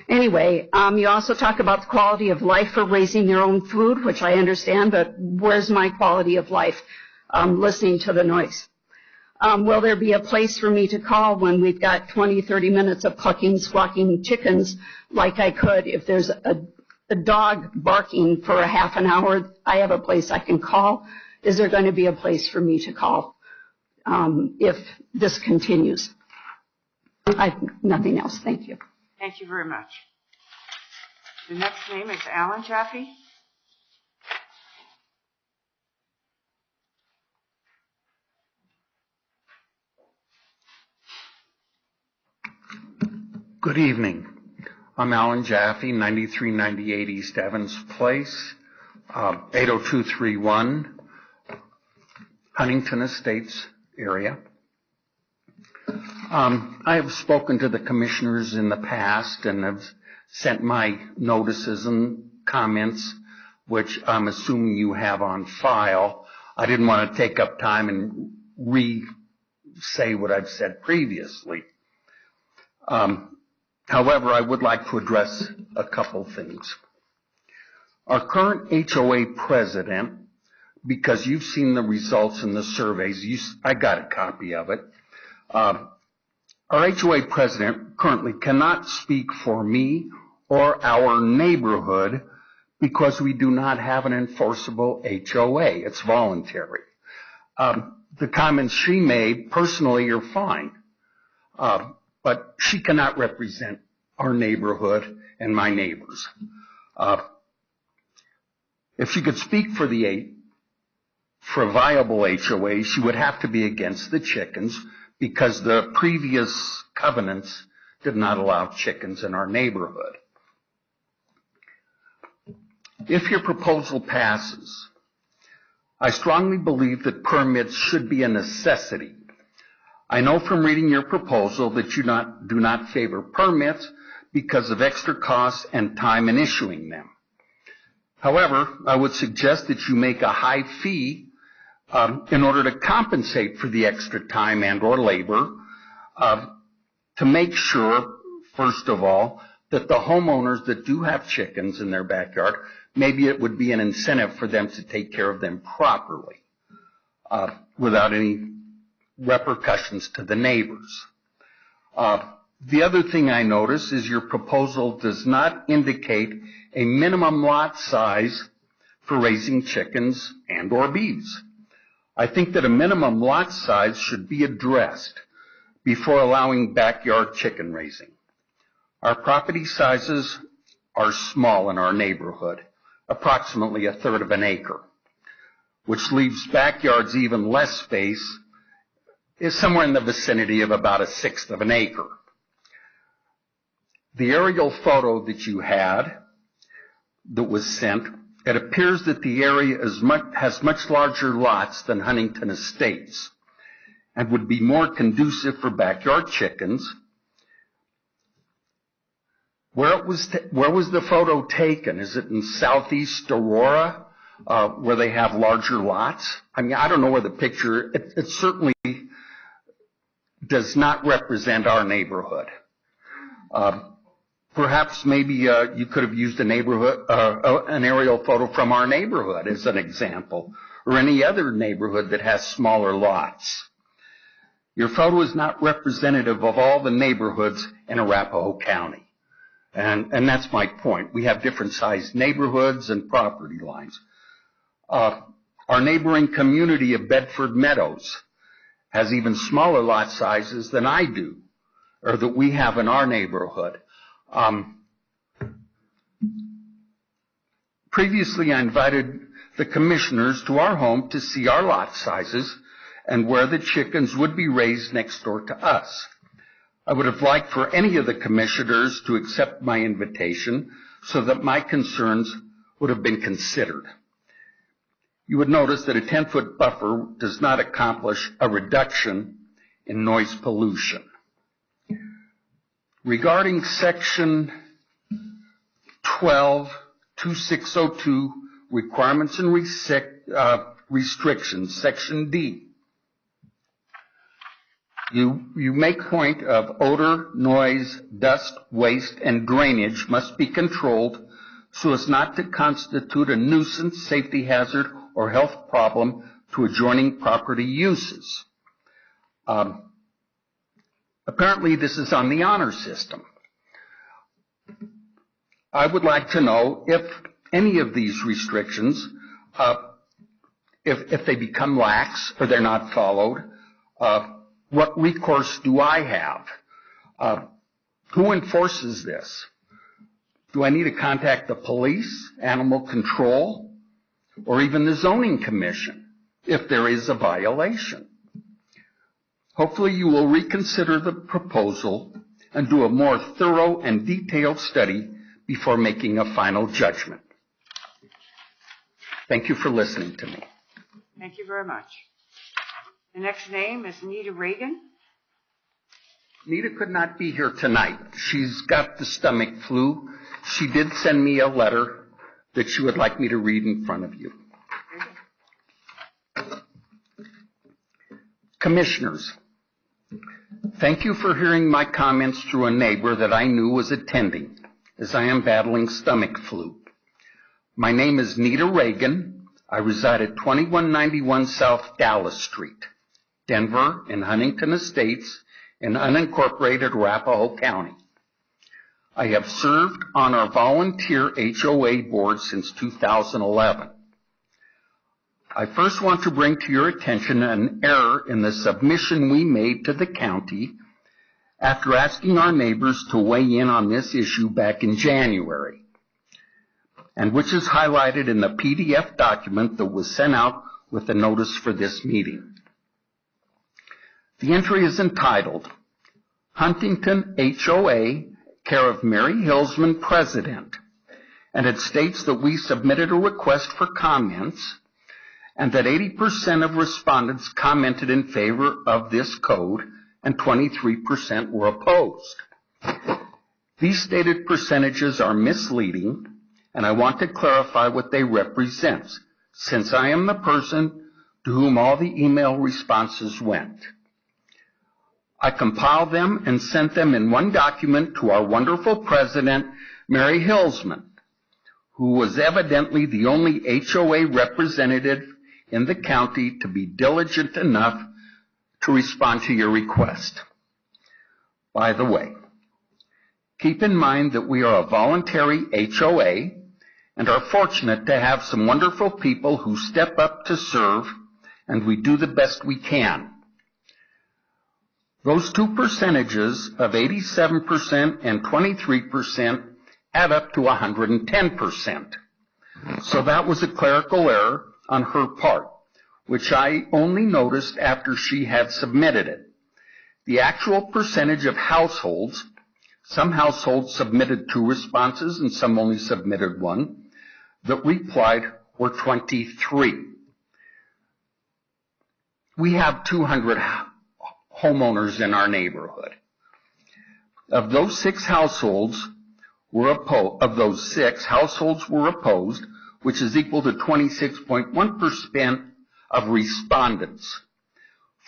Anyway, you also talk about the quality of life for raising your own food, which I understand, but where's my quality of life listening to the noise? Will there be a place for me to call when we've got 20, 30 minutes of clucking, squawking chickens like I could? If there's a dog barking for a half an hour, I have a place I can call. Is there going to be a place for me to call if this continues? Nothing else. Thank you. Thank you very much. The next name is Alan Jaffe. Good evening. I'm Alan Jaffe, 9398 East Evans Place, 80231, Huntington Estates area. I have spoken to the commissioners in the past and have sent my notices and comments, which I'm assuming you have on file. I didn't want to take up time and re-say what I've said previously. However, I would like to address a couple things. Our current HOA president, because you've seen the results in the surveys, I got a copy of it. Our HOA president currently cannot speak for me or our neighborhood because we do not have an enforceable HOA. It's voluntary. The comments she made personally are fine, but she cannot represent our neighborhood and my neighbors. If she could speak for a viable HOA, she would have to be against the chickens because the previous covenants did not allow chickens in our neighborhood. If your proposal passes, I strongly believe that permits should be a necessity. I know from reading your proposal that you do not favor permits because of extra costs and time in issuing them. However, I would suggest that you make a high fee in order to compensate for the extra time and or labor to make sure, first of all, that the homeowners that do have chickens in their backyard, maybe it would be an incentive for them to take care of them properly without any repercussions to the neighbors. The other thing I notice is your proposal does not indicate a minimum lot size for raising chickens and or bees. I think that a minimum lot size should be addressed before allowing backyard chicken raising. Our property sizes are small in our neighborhood, approximately 1/3 of an acre, which leaves backyards even less space, is somewhere in the vicinity of about 1/6 of an acre. The aerial photo that you had that was sent, it appears that the area has much larger lots than Huntington Estates and would be more conducive for backyard chickens. Where was the photo taken? Is it in southeast Aurora where they have larger lots? I mean, I don't know where the picture, it certainly does not represent our neighborhood. Perhaps maybe you could have used an aerial photo from our neighborhood as an example, or any other neighborhood that has smaller lots. Your photo is not representative of all the neighborhoods in Arapahoe County. And that's my point. We have different sized neighborhoods and property lines. Our neighboring community of Bedford Meadows has even smaller lot sizes than I do, or that we have in our neighborhood. Previously, I invited the commissioners to our home to see our lot sizes and where the chickens would be raised next door to us. I would have liked for any of the commissioners to accept my invitation so that my concerns would have been considered. You would notice that a 10-foot buffer does not accomplish a reduction in noise pollution. Regarding Section 12-2602, Requirements and Restrictions, Section D, you make point of odor, noise, dust, waste, and drainage must be controlled so as not to constitute a nuisance, safety hazard, or health problem to adjoining property uses. Apparently, this is on the honor system. I would like to know if any of these restrictions, if they become lax or they're not followed, what recourse do I have? Who enforces this? Do I need to contact the police, animal control, or even the zoning commission if there is a violation? Hopefully you will reconsider the proposal and do a more thorough and detailed study before making a final judgment. Thank you for listening to me. Thank you very much. The next name is Nita Reagan. Nita could not be here tonight. She's got the stomach flu. She did send me a letter that she would like me to read in front of you. Commissioners, Thank you for hearing my comments through a neighbor that I knew was attending, as I am battling stomach flu. My name is Nita Reagan. I reside at 2191 South Dallas Street, Denver and Huntington Estates in unincorporated Arapahoe County. I have served on our volunteer HOA board since 2011. I first want to bring to your attention an error in the submission we made to the county after asking our neighbors to weigh in on this issue back in January, and which is highlighted in the PDF document that was sent out with the notice for this meeting. The entry is entitled, Huntington HOA, care of Mary Hillsman, President, and it states that we submitted a request for comments and that 80% of respondents commented in favor of this code and 23% were opposed. These stated percentages are misleading, and I want to clarify what they represent, since I am the person to whom all the email responses went. I compiled them and sent them in one document to our wonderful president, Mary Hillsman, who was evidently the only HOA representative in the county to be diligent enough to respond to your request. By the way, keep in mind that we are a voluntary HOA and are fortunate to have some wonderful people who step up to serve, and we do the best we can. Those two percentages of 87% and 23% add up to 110%. So that was a clerical error on her part, which I only noticed after she had submitted it. The actual percentage of households, some households submitted 2 responses and some only submitted 1, that replied were 23. We have 200 homeowners in our neighborhood. Of those 6 households were opposed, which is equal to 26.1% of respondents.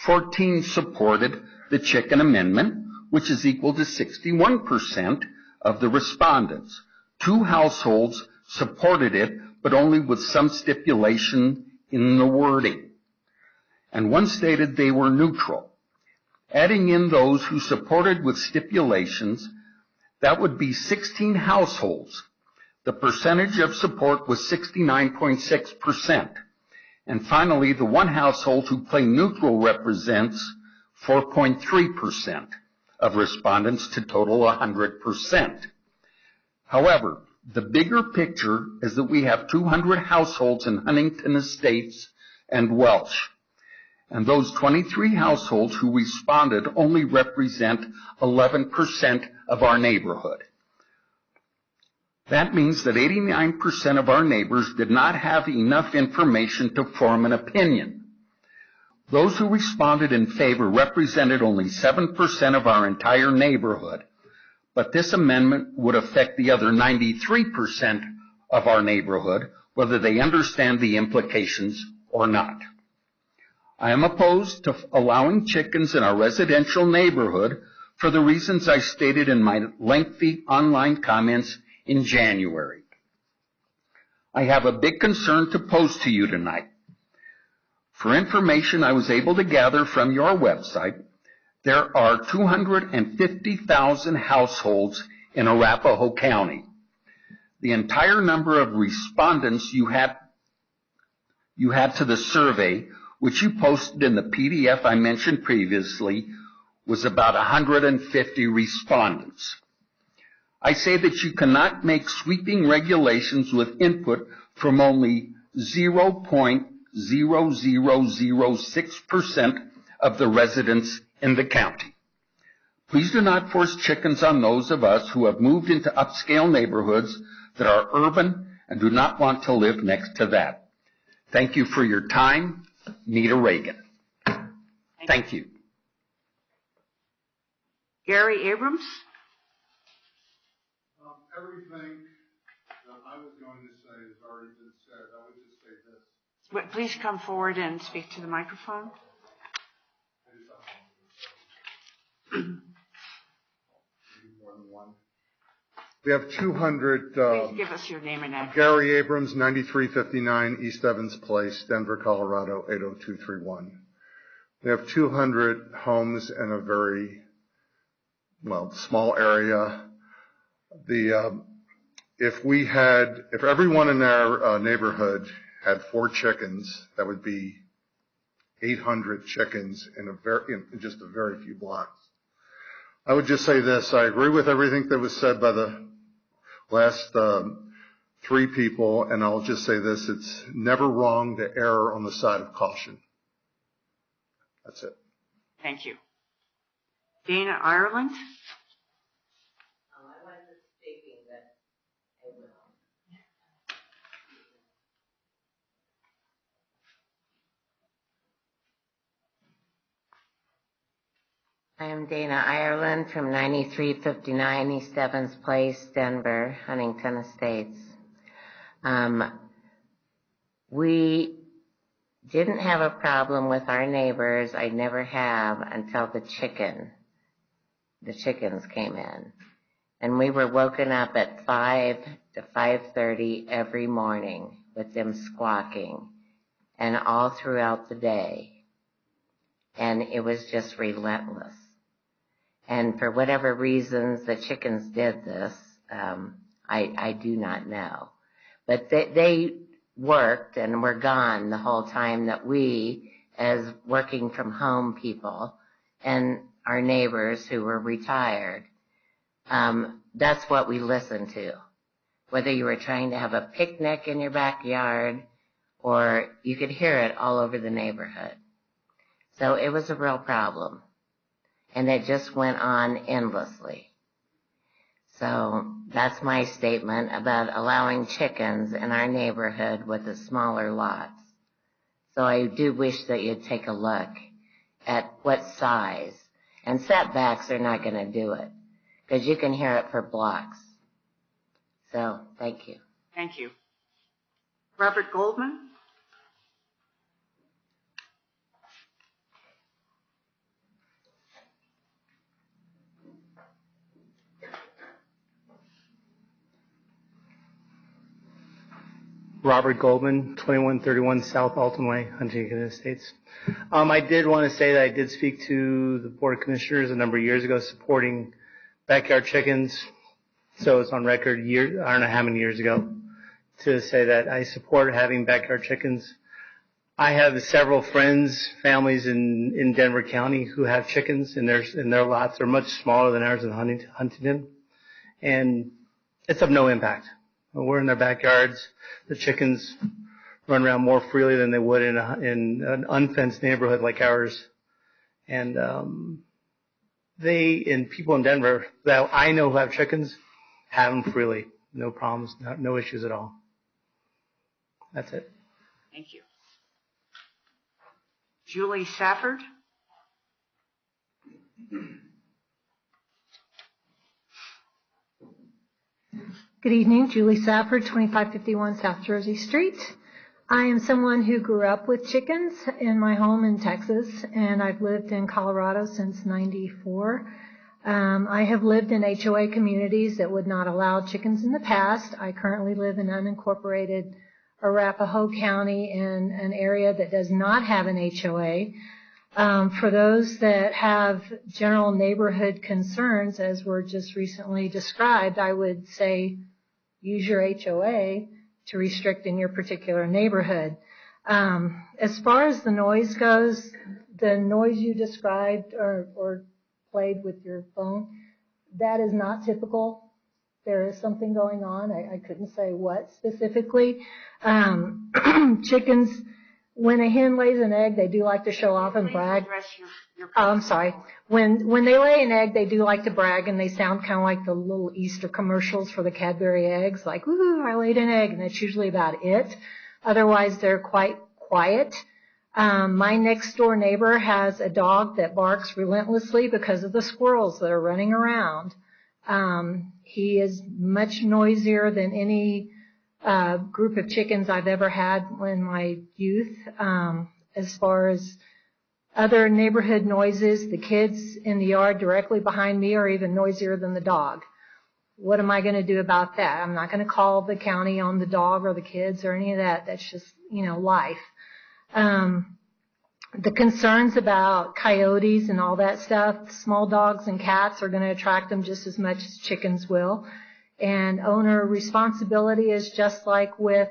14 supported the chicken amendment, which is equal to 61% of the respondents. 2 households supported it, but only with some stipulation in the wording. And 1 stated they were neutral. Adding in those who supported with stipulations, that would be 16 households. The percentage of support was 69.6%. And finally, the 1 household who played neutral represents 4.3% of respondents to total 100%. However, the bigger picture is that we have 200 households in Huntington Estates and Welsh. And those 23 households who responded only represent 11% of our neighborhood. That means that 89% of our neighbors did not have enough information to form an opinion. Those who responded in favor represented only 7% of our entire neighborhood, but this amendment would affect the other 93% of our neighborhood, whether they understand the implications or not. I am opposed to allowing chickens in our residential neighborhood for the reasons I stated in my lengthy online comments in January. I have a big concern to pose to you tonight. For information I was able to gather from your website, there are 250,000 households in Arapahoe County. The entire number of respondents you had to the survey, which you posted in the PDF I mentioned previously, was about 150 respondents. I say that you cannot make sweeping regulations with input from only 0.0006% of the residents in the county. Please do not force chickens on those of us who have moved into upscale neighborhoods that are urban and do not want to live next to that. Thank you for your time. Nita Reagan. Thank you. Gary Abrams? Everything that I was going to say has already been said. I would just say this. Please come forward and speak to the microphone. We have 200. Please give us your name and address. Gary Abrams, 9359 East Evans Place, Denver, Colorado, 80231. We have 200 homes in a very, small area. If everyone in our neighborhood had 4 chickens, that would be 800 chickens in just a very few blocks. I would just say this: I agree with everything that was said by the last 3 people, and I'll just say this: it's never wrong to err on the side of caution. That's it. Thank you. Dana Ireland. I am Dana Ireland from 9359 East Evans Place, Denver, Huntington Estates. We didn't have a problem with our neighbors. I never have until the chickens came in. And we were woken up at 5 to 5:30 every morning with them squawking, and all throughout the day. And it was just relentless. And for whatever reasons the chickens did this, I do not know. But they worked and were gone the whole time that we, as working from home people, and our neighbors who were retired, that's what we listened to. Whether you were trying to have a picnic in your backyard, or you could hear it all over the neighborhood. So it was a real problem. And it just went on endlessly. So that's my statement about allowing chickens in our neighborhood with the smaller lots. So I do wish that you'd take a look at what size. And setbacks are not going to do it, because you can hear it for blocks. So thank you. Thank you. Robert Goldman. Robert Goldman, 2131 South Alton Way, Huntington Estates. I did want to say that I did speak to the Board of Commissioners a number of years ago supporting backyard chickens. So it's on record, I don't know how many years ago, to say that I support having backyard chickens. I have several friends, families in Denver County who have chickens in their lots. They're much smaller than ours in Huntington. And it's of no impact. We're in their backyards. The chickens run around more freely than they would in an unfenced neighborhood like ours. And people in Denver that I know who have chickens have them freely. No problems, no issues at all. That's it. Thank you. Julie Safford. Good evening, Julie Safford, 2551 South Jersey Street. I am someone who grew up with chickens in my home in Texas, and I've lived in Colorado since '94. I have lived in HOA communities that would not allow chickens in the past. I currently live in unincorporated Arapahoe County in an area that does not have an HOA. For those that have general neighborhood concerns, as were just recently described, I would say use your HOA to restrict in your particular neighborhood. As far as the noise goes, the noise you described or played with your phone, that is not typical. There is something going on. I couldn't say what specifically. Chickens, when a hen lays an egg, they do like to show off and brag. I'm sorry. When they lay an egg, they do like to brag, and they sound kind of like the little Easter commercials for the Cadbury eggs, like, "Ooh, I laid an egg," and that's usually about it. Otherwise, they're quite quiet. My next door neighbor has a dog that barks relentlessly because of the squirrels that are running around. He is much noisier than any group of chickens I've ever had in my youth. As far as Other neighborhood noises, the kids in the yard directly behind me are even noisier than the dog. What am I going to do about that? I'm not going to call the county on the dog or the kids or any of that. That's just, life. The concerns about coyotes and all that stuff, small dogs and cats are going to attract them just as much as chickens will. And owner responsibility is just like with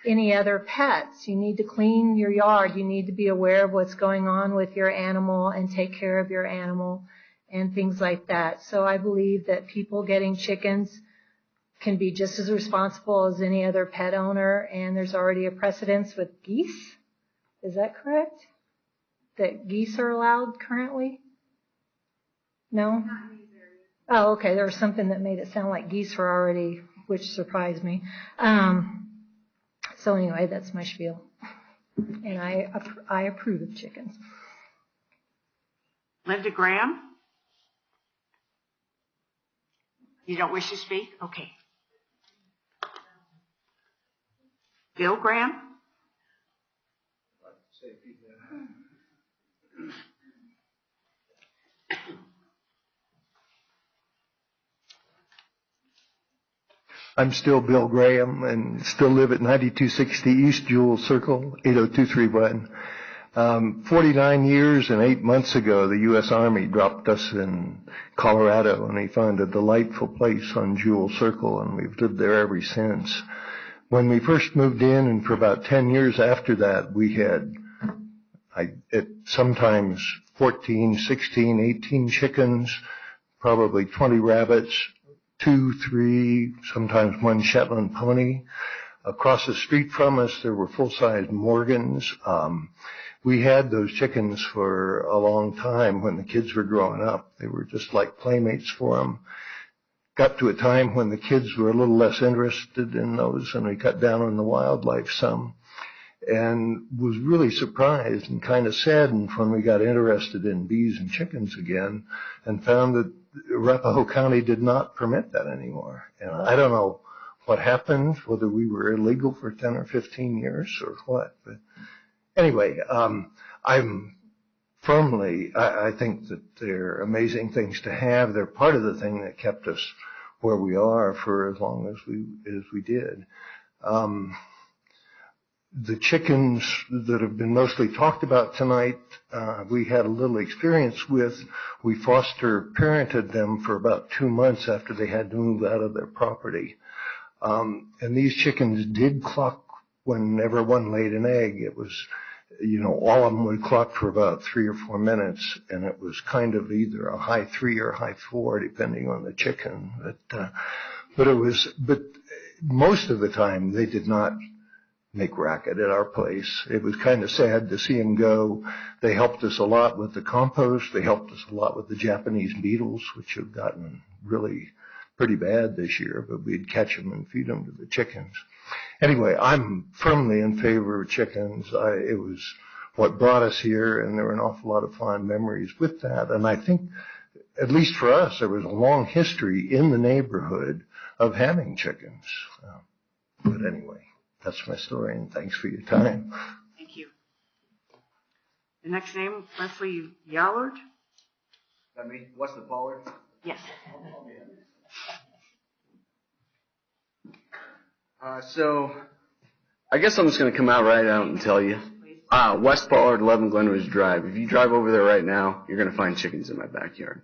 any other pets. You need to clean your yard. You need to be aware of what's going on with your animal and take care of your animal and things like that. So I believe that people getting chickens can be just as responsible as any other pet owner, and there's already a precedence with geese. Is that correct? That geese are allowed currently? No? Oh, okay. There was something that made it sound like geese were already, which surprised me. So anyway, that's my spiel. And I approve of chickens. Linda Graham? You don't wish to speak? Okay. Bill Graham? I'm still Bill Graham and still live at 9260 East Jewel Circle, 80231. 49 years and 8 months ago, the U.S. Army dropped us in Colorado, and we found a delightful place on Jewel Circle, and we've lived there ever since. When we first moved in, and for about 10 years after that, we had sometimes 14, 16, 18 chickens, probably 20 rabbits, 2, 3, sometimes 1 Shetland pony. Across the street from us, there were full-size Morgans. We had those chickens for a long time when the kids were growing up. They were just like playmates for them. Got to a time when the kids were a little less interested in those, and we cut down on the wildlife some. And was really surprised and kind of saddened when we got interested in bees and chickens again and found that Arapahoe County did not permit that anymore. And I don't know what happened, whether we were illegal for 10 or 15 years or what. But anyway, I think that they're amazing things to have. They're part of the thing that kept us where we are for as long as we did. The chickens that have been mostly talked about tonight, we had a little experience with. We foster parented them for about 2 months after they had to move out of their property. And these chickens did cluck whenever one laid an egg. It was, all of them would cluck for about 3 or 4 minutes, and it was kind of either a high 3 or high 4, depending on the chicken. But most of the time they did not make racket at our place. It was kind of sad to see them go. They helped us a lot with the compost. They helped us a lot with the Japanese beetles, which have gotten really pretty bad this year, but we'd catch them and feed them to the chickens. Anyway, I'm firmly in favor of chickens. It was what brought us here, and there were an awful lot of fond memories with that. And I think, at least for us, there was a long history in the neighborhood of having chickens. But anyway, that's my story, and thanks for your time. Thank you. The next name, Leslie Yallard. That me? What's the Pollard? Yes. So, I guess I'm just going to come out right out and tell you. West Pollard, 11 Glenridge Drive. If you drive over there right now, you're going to find chickens in my backyard.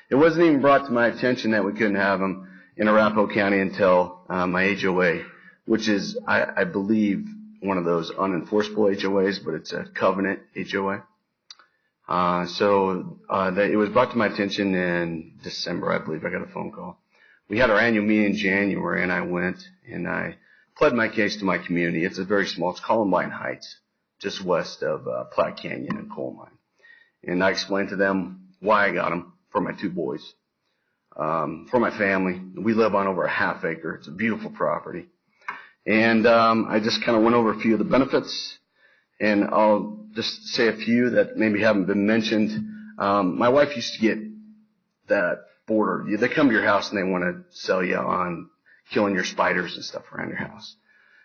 It wasn't even brought to my attention that we couldn't have them in Arapahoe County until my HOA, which is, I believe, one of those unenforceable HOAs, but it's a covenant HOA. It was brought to my attention in December, I believe. I got a phone call. We had our annual meeting in January, and I went and I pled my case to my community. It's it's Columbine Heights, just west of Platte Canyon and Coal Mine. And I explained to them why I got them for my 2 boys, for my family. We live on over a half acre. It's a beautiful property. And I just kind of went over a few of the benefits, and I'll just say a few that maybe haven't been mentioned. My wife used to get that border. They come to your house and they want to sell you on killing your spiders and stuff around your house.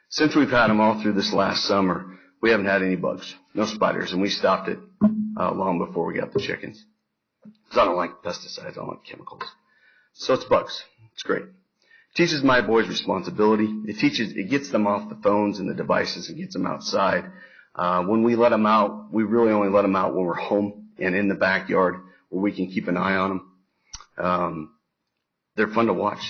Since we've had them all through this last summer, we haven't had any bugs, no spiders, and we stopped it long before we got the chickens. Because I don't like pesticides, I don't like chemicals. So it's bugs. It's great. It teaches my boys responsibility. It gets them off the phones and the devices and gets them outside. When we let them out, we really only let them out when we're home and in the backyard where we can keep an eye on them. They're fun to watch.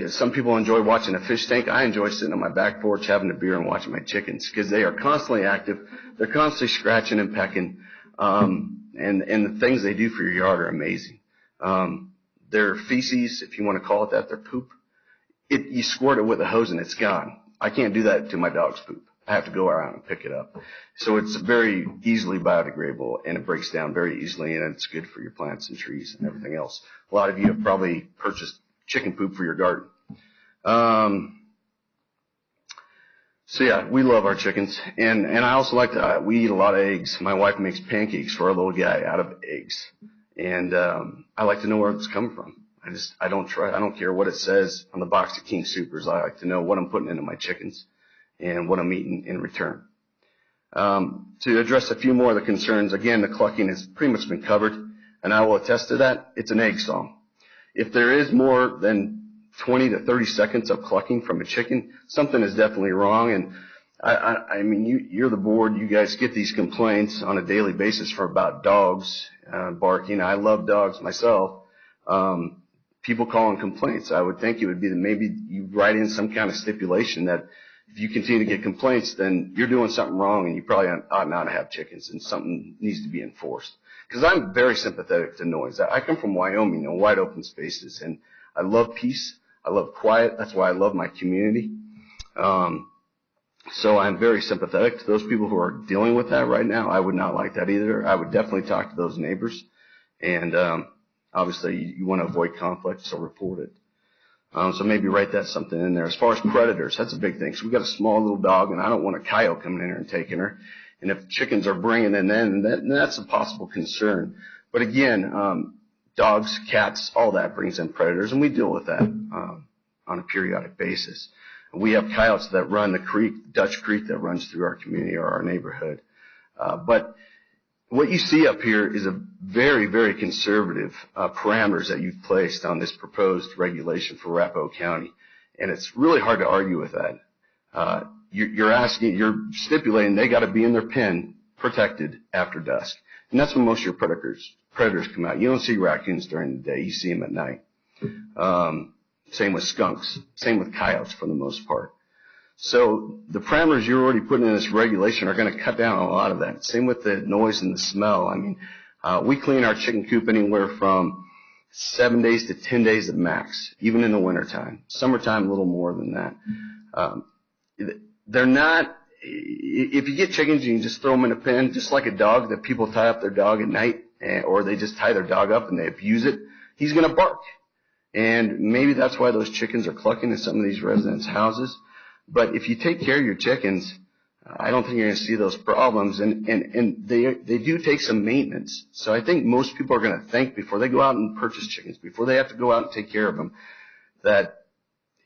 Some people enjoy watching a fish tank. I enjoy sitting on my back porch having a beer and watching my chickens because they are constantly active. They're constantly scratching and pecking. And the things they do for your yard are amazing. Their feces, if you want to call it that, their poop, you squirt it with a hose and it's gone. I can't do that to my dog's poop. I have to go around and pick it up. So it's very easily biodegradable and it breaks down very easily and it's good for your plants and trees and everything else. A lot of you have probably purchased chicken poop for your garden. So yeah, we love our chickens. And I also we eat a lot of eggs. My wife makes pancakes for our little guy out of eggs. And I like to know where it's coming from. I don't care what it says on the box of King Soopers. I like to know what I'm putting into my chickens and what I'm eating in return. To address a few more of the concerns, again, the clucking has pretty much been covered, and I will attest to that. It's an egg song. If there is more than 20 to 30 seconds of clucking from a chicken, something is definitely wrong. And I mean, you're the board. You guys get these complaints on a daily basis about dogs barking. I love dogs myself. People calling complaints. I would think it would be that maybe you write in some kind of stipulation that if you continue to get complaints, then you're doing something wrong and you probably ought not to have chickens and something needs to be enforced. Because I'm very sympathetic to noise. I come from Wyoming and wide open spaces and I love peace. I love quiet. That's why I love my community. So I'm very sympathetic to those people who are dealing with that right now. I would not like that either. I would definitely talk to those neighbors. And obviously you want to avoid conflict, so report it. So maybe write that something in there. As far as predators, that's a big thing. So we got a small little dog, and I don't want a coyote coming in here and taking her. And if chickens are bringing it in, then that's a possible concern. But again, dogs, cats, all that brings in predators, and we deal with that on a periodic basis. We have coyotes that run the creek, Dutch Creek, that runs through our community or our neighborhood. But what you see up here is a very, very conservative parameters that you've placed on this proposed regulation for Arapahoe County, and it's really hard to argue with that. You're stipulating they got to be in their pen, protected after dusk, and that's when most of your predators come out. You don't see raccoons during the day; you see them at night. Same with skunks, same with coyotes for the most part. So the parameters you're already putting in this regulation are going to cut down a lot of that. Same with the noise and the smell. I mean, we clean our chicken coop anywhere from 7 days to 10 days at max, even in the wintertime. Summertime, a little more than that. They're not, if you get chickens, you can just throw them in a pen, just like a dog that people tie up their dog at night, or they just tie their dog up and they abuse it. He's going to bark. And maybe that's why those chickens are clucking in some of these residents' houses. But if you take care of your chickens, I don't think you're going to see those problems. And they do take some maintenance. So I think most people are going to think before they go out and purchase chickens, before they have to go out and take care of them, that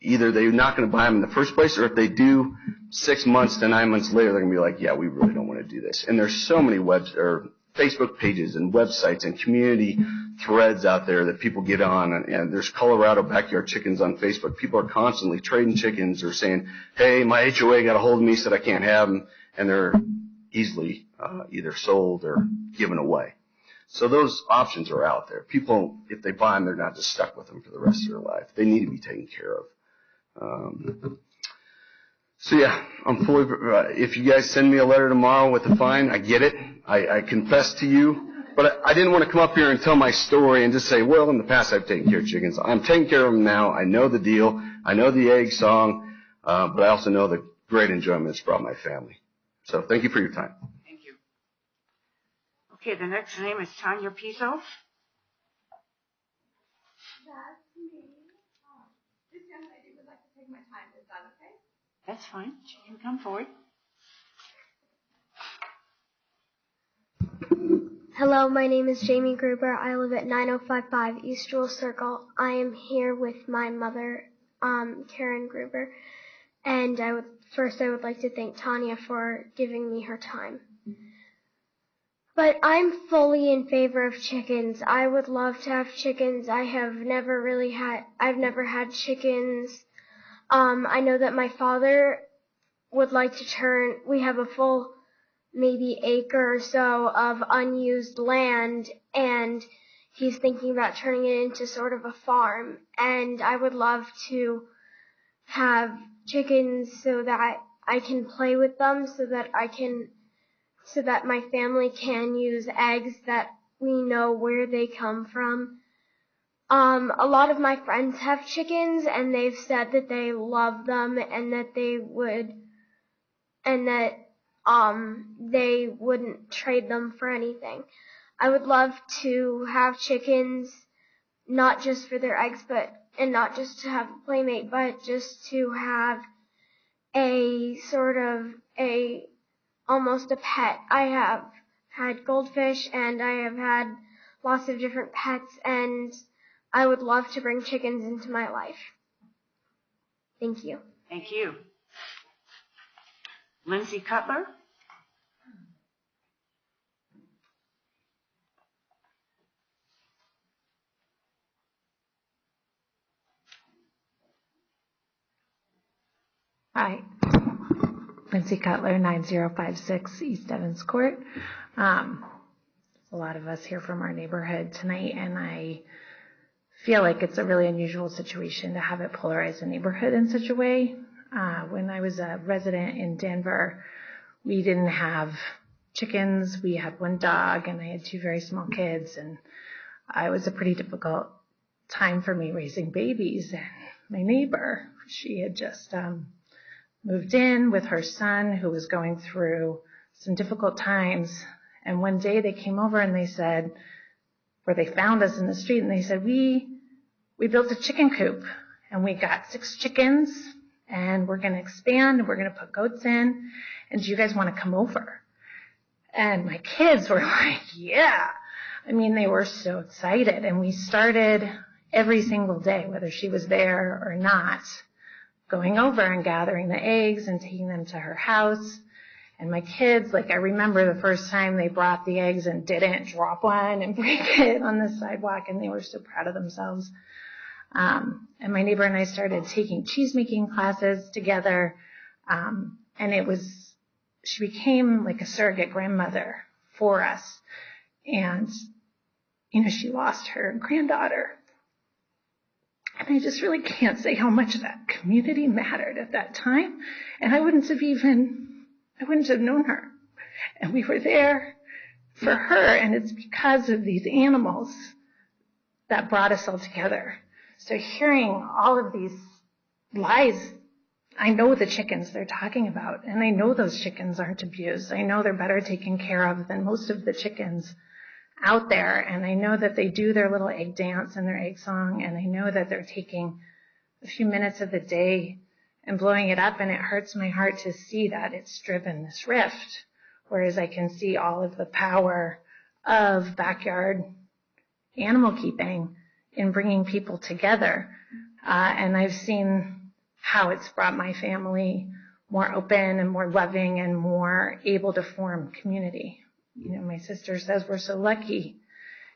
either they're not going to buy them in the first place, or if they do, 6 months to 9 months later, they're going to be like, yeah, we really don't want to do this. And there's so many Facebook pages and websites and community threads out there that people get on, and there's Colorado Backyard Chickens on Facebook. People are constantly trading chickens or saying, hey, my HOA got a hold of me, said I can't have them, and they're easily either sold or given away. So those options are out there. People, if they buy them, they're not just stuck with them for the rest of their life. They need to be taken care of. So yeah, I'm fully, if you guys send me a letter tomorrow with a fine, I get it. I confess to you. But I didn't want to come up here and tell my story and just say, well, in the past I've taken care of chickens. I'm taking care of them now. I know the deal. I know the egg song. But I also know the great enjoyment it's brought my family. So thank you for your time. Thank you. Okay, the next name is Tanya Piso. That's me. This young lady would like to take my time. Is that okay? That's fine. You can come forward. Hello, my name is Jamie Gruber. I live at 9055 East Jewel Circle. I am here with my mother, Karen Gruber, and I would like to thank Tanya for giving me her time. But I'm fully in favor of chickens. I would love to have chickens. I've never had chickens. I know that my father would like to we have a full maybe acre or so of unused land, and he's thinking about turning it into sort of a farm. And I would love to have chickens so that I can play with them, so that my family can use eggs that we know where they come from. A lot of my friends have chickens, and they've said that they love them and that they wouldn't trade them for anything. I would love to have chickens, not just for their eggs, and not just to have a playmate, but just to have a sort of almost a pet. I have had goldfish and I have had lots of different pets, and I would love to bring chickens into my life. Thank you. Thank you. Lindsay Cutler? Hi. Lindsay Cutler, 9056 East Evans Court. There's a lot of us here from our neighborhood tonight, and I feel like it's a really unusual situation to have it polarize the neighborhood in such a way. When I was a resident in Denver, we didn't have chickens. We had one dog, and I had two very small kids, and it was a pretty difficult time for me raising babies. And my neighbor, she had just moved in with her son who was going through some difficult times. And one day they came over and they said, or they found us in the street, and they said, we built a chicken coop and we got 6 chickens and we're going to expand and we're going to put goats in. And do you guys want to come over? And my kids were like, yeah. I mean, they were so excited. And we started every single day, whether she was there or not, going over and gathering the eggs and taking them to her house. And my kids, I remember the first time they brought the eggs and didn't drop one and break it on the sidewalk, and they were so proud of themselves. And my neighbor and I started taking cheese making classes together. And she became like a surrogate grandmother for us. And, she lost her granddaughter. And I just really can't say how much that community mattered at that time. And I wouldn't have known her. And we were there for her, and it's because of these animals that brought us all together. So hearing all of these lies, I know the chickens they're talking about, and I know those chickens aren't abused. I know they're better taken care of than most of the chickens out there, and I know that they do their little egg dance and their egg song, and I know that they're taking a few minutes of the day and blowing it up, and it hurts my heart to see that it's driven this rift, whereas I can see all of the power of backyard animal keeping in bringing people together. And I've seen how it's brought my family more open and more loving and more able to form community. My sister says we're so lucky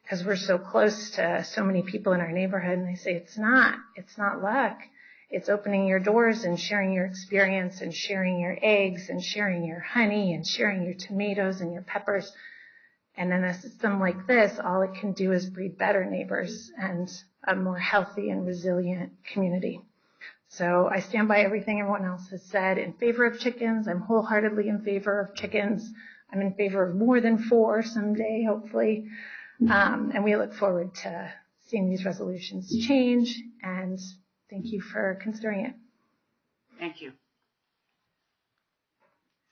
because we're so close to so many people in our neighborhood, and I say it's not luck. It's opening your doors and sharing your experience and sharing your eggs and sharing your honey and sharing your tomatoes and your peppers. And in a system like this, all it can do is breed better neighbors and a more healthy and resilient community. So I stand by everything everyone else has said in favor of chickens. I'm wholeheartedly in favor of chickens. I'm in favor of more than 4 someday, hopefully. And we look forward to seeing these resolutions change. And thank you for considering it. Thank you.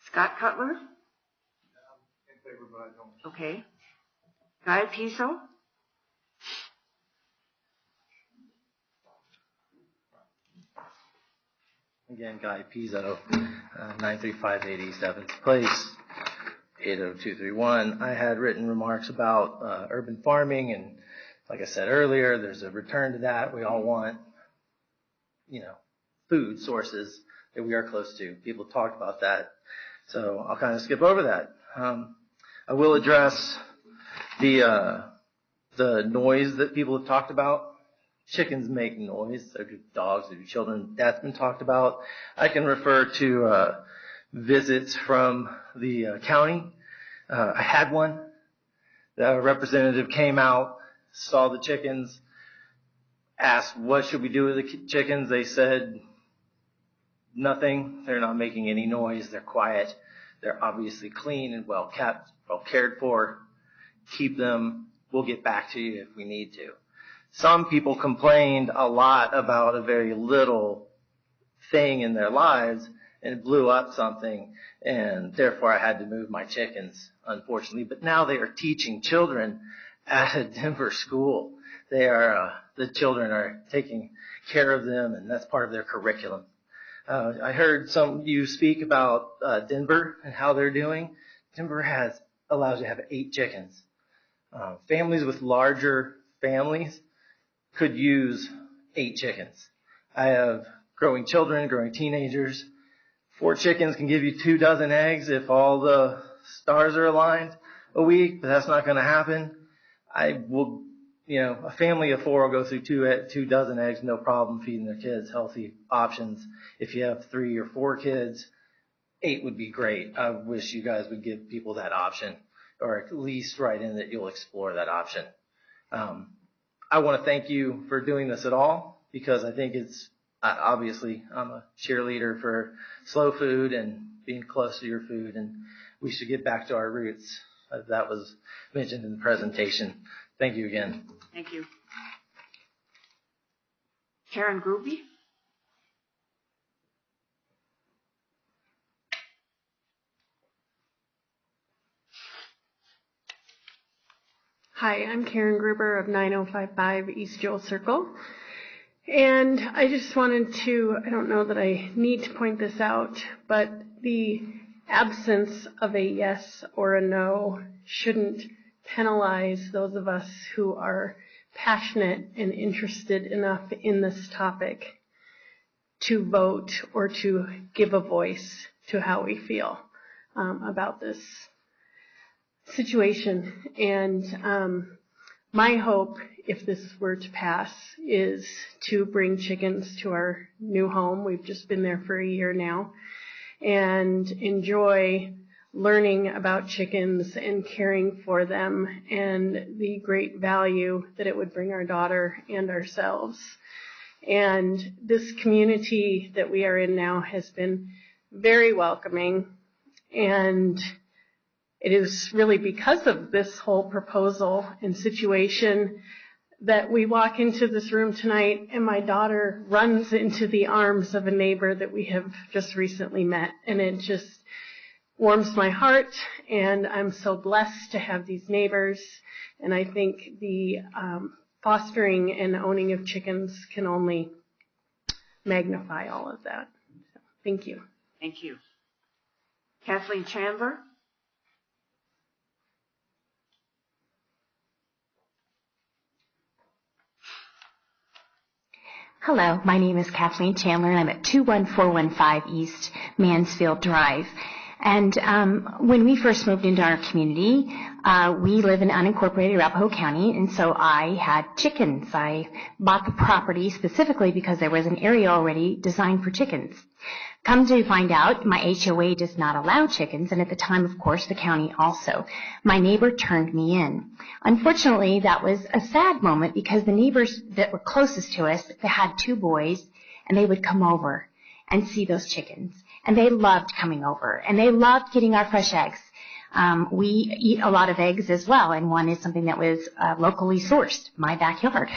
Scott Cutler? Okay. Guy Piso? Again, Guy Pizzo, 93580 7th Place, 80231. I had written remarks about urban farming, and like I said earlier, there's a return to that. We all want, food sources that we are close to. People talked about that, so I'll kind of skip over that. I will address the noise that people have talked about. Chickens make noise. So do dogs, so do children. That's been talked about. I can refer to visits from the county. I had one. The representative came out, saw the chickens, asked what should we do with the chickens. They said nothing. They're not making any noise. They're quiet. They're obviously clean and well kept, well cared for. Keep them. We'll get back to you if we need to. Some people complained a lot about a very little thing in their lives and it blew up something, and therefore I had to move my chickens, unfortunately. But now they are teaching children at a Denver school. They are, the children are taking care of them, and that's part of their curriculum. I heard some of you speak about Denver and how they're doing. Denver allows you to have 8 chickens. Families with larger families could use 8 chickens. I have growing children, growing teenagers. 4 chickens can give you 2 dozen eggs if all the stars are aligned a week, but that's not going to happen. A family of 4 will go through 2 dozen eggs, no problem feeding their kids healthy options. If you have 3 or 4 kids, 8 would be great. I wish you guys would give people that option, or at least write in that you'll explore that option. I want to thank you for doing this at all, because I think it's, obviously, I'm a cheerleader for slow food and being close to your food, and we should get back to our roots. That was mentioned in the presentation. Thank you again. Thank you. Karen Gruby? Hi, I'm Karen Gruber of 9055 East Joel Circle. And I just wanted to, I don't know that I need to point this out, but the absence of a yes or a no shouldn't penalize those of us who are passionate and interested enough in this topic to vote or to give a voice to how we feel about this situation. And my hope, if this were to pass, is to bring chickens to our new home. We've just been there for a year now, and enjoy learning about chickens and caring for them and the great value that it would bring our daughter and ourselves. And this community that we are in now has been very welcoming, and it is really because of this whole proposal and situation that we walk into this room tonight and my daughter runs into the arms of a neighbor that we have just recently met. And it just warms my heart, and I'm so blessed to have these neighbors. And I think the fostering and owning of chickens can only magnify all of that. So, thank you. Thank you. Kathleen Chandler? Hello, my name is Kathleen Chandler, and I'm at 21415 East Mansfield Drive. And when we first moved into our community, we live in unincorporated Arapahoe County, and so I had chickens. I bought the property specifically because there was an area already designed for chickens. Come to find out, my HOA does not allow chickens, and at the time, of course, the county also. My neighbor turned me in. Unfortunately, that was a sad moment because the neighbors that were closest to us, they had 2 boys, and they would come over and see those chickens. And they loved coming over, and they loved getting our fresh eggs. We eat a lot of eggs as well, and one is something that was locally sourced, my backyard.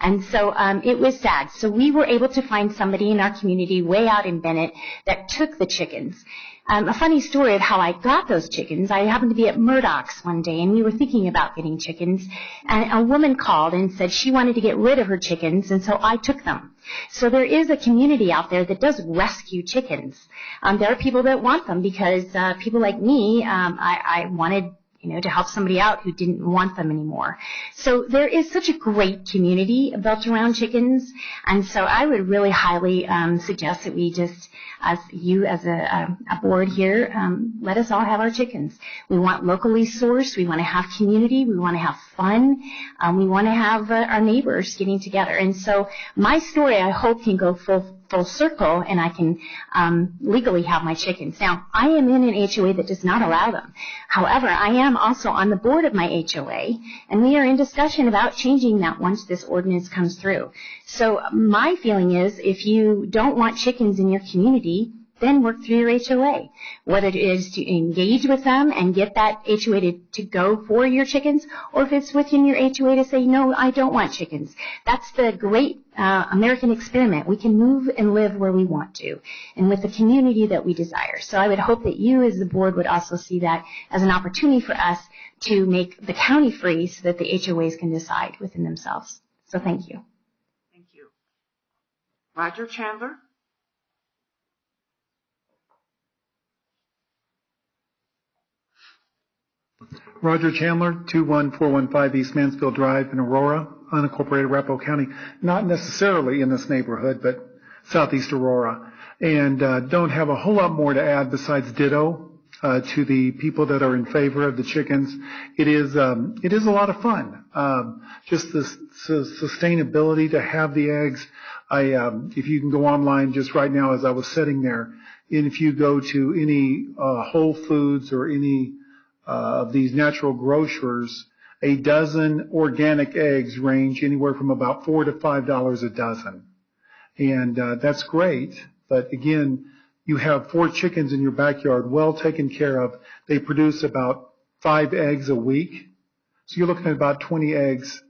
And so it was sad. So we were able to find somebody in our community way out in Bennett that took the chickens. A funny story of how I got those chickens. I happened to be at Murdoch's one day, and we were thinking about getting chickens, and a woman called and said she wanted to get rid of her chickens, and so I took them. So there is a community out there that does rescue chickens. There are people that want them because people like me, I wanted to help somebody out who didn't want them anymore. So there is such a great community built around chickens, and so I would really highly suggest that we just, as a board here, let us all have our chickens. We want locally sourced, we want to have community, we want to have fun, we want to have our neighbors getting together. And so my story, I hope, can go full circle, and I can legally have my chickens. Now, I am in an HOA that does not allow them. However, I am also on the board of my HOA, and we are in discussion about changing that once this ordinance comes through. So my feeling is, if you don't want chickens in your community, then work through your HOA. Whether it is to engage with them and get that HOA to go for your chickens, or if it's within your HOA to say, no, I don't want chickens. That's the great American experiment. We can move and live where we want to, and with the community that we desire. So I would hope that you as the board would also see that as an opportunity for us to make the county free so that the HOAs can decide within themselves. So thank you. Thank you. Roger Chandler? Roger Chandler, 21415 East Mansfield Drive in Aurora, unincorporated Arapahoe County. Not necessarily in this neighborhood, but southeast Aurora. And don't have a whole lot more to add besides ditto to the people that are in favor of the chickens. It is a lot of fun. Just the sustainability to have the eggs. If you can go online just right now as I was sitting there, and if you go to any Whole Foods or any of these natural grocers, a dozen organic eggs range anywhere from about $4 to $5 a dozen. And that's great. But again, you have 4 chickens in your backyard, well taken care of. They produce about 5 eggs a week. So you're looking at about 20 eggs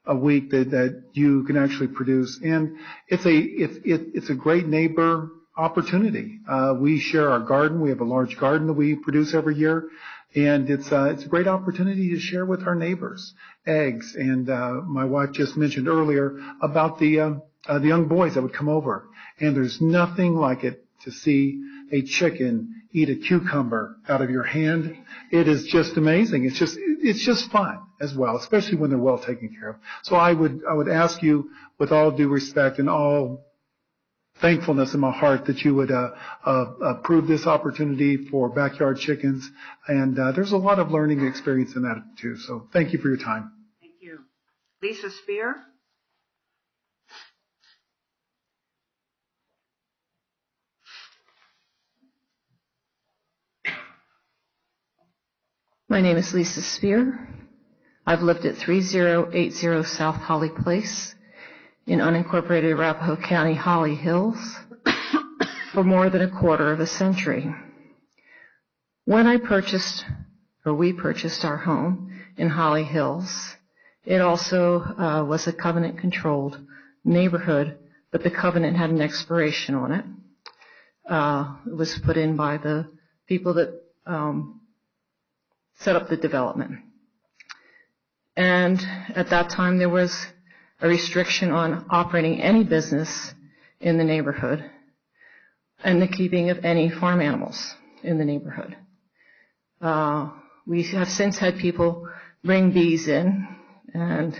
a week that you can actually produce. And it's a great neighbor opportunity. We share our garden. We have a large garden that we produce every year. And it's a great opportunity to share with our neighbors eggs. And my wife just mentioned earlier about the young boys that would come over. And there's nothing like it to see a chicken eat a cucumber out of your hand. It is just amazing. It's just fun as well, especially when they're well taken care of. So I would ask you, with all due respect and all thankfulness in my heart, that you would approve this opportunity for backyard chickens. And there's a lot of learning experience in that too. So thank you for your time. Thank you. Lisa Spear? My name is Lisa Spear. I've lived at 3080 South Holly Place in unincorporated Arapahoe County, Holly Hills, for more than a quarter of a century. When we purchased our home in Holly Hills, it also was a covenant-controlled neighborhood, but the covenant had an expiration on it. It was put in by the people that set up the development. And at that time, there was a restriction on operating any business in the neighborhood and the keeping of any farm animals in the neighborhood. We have since had people bring bees in, and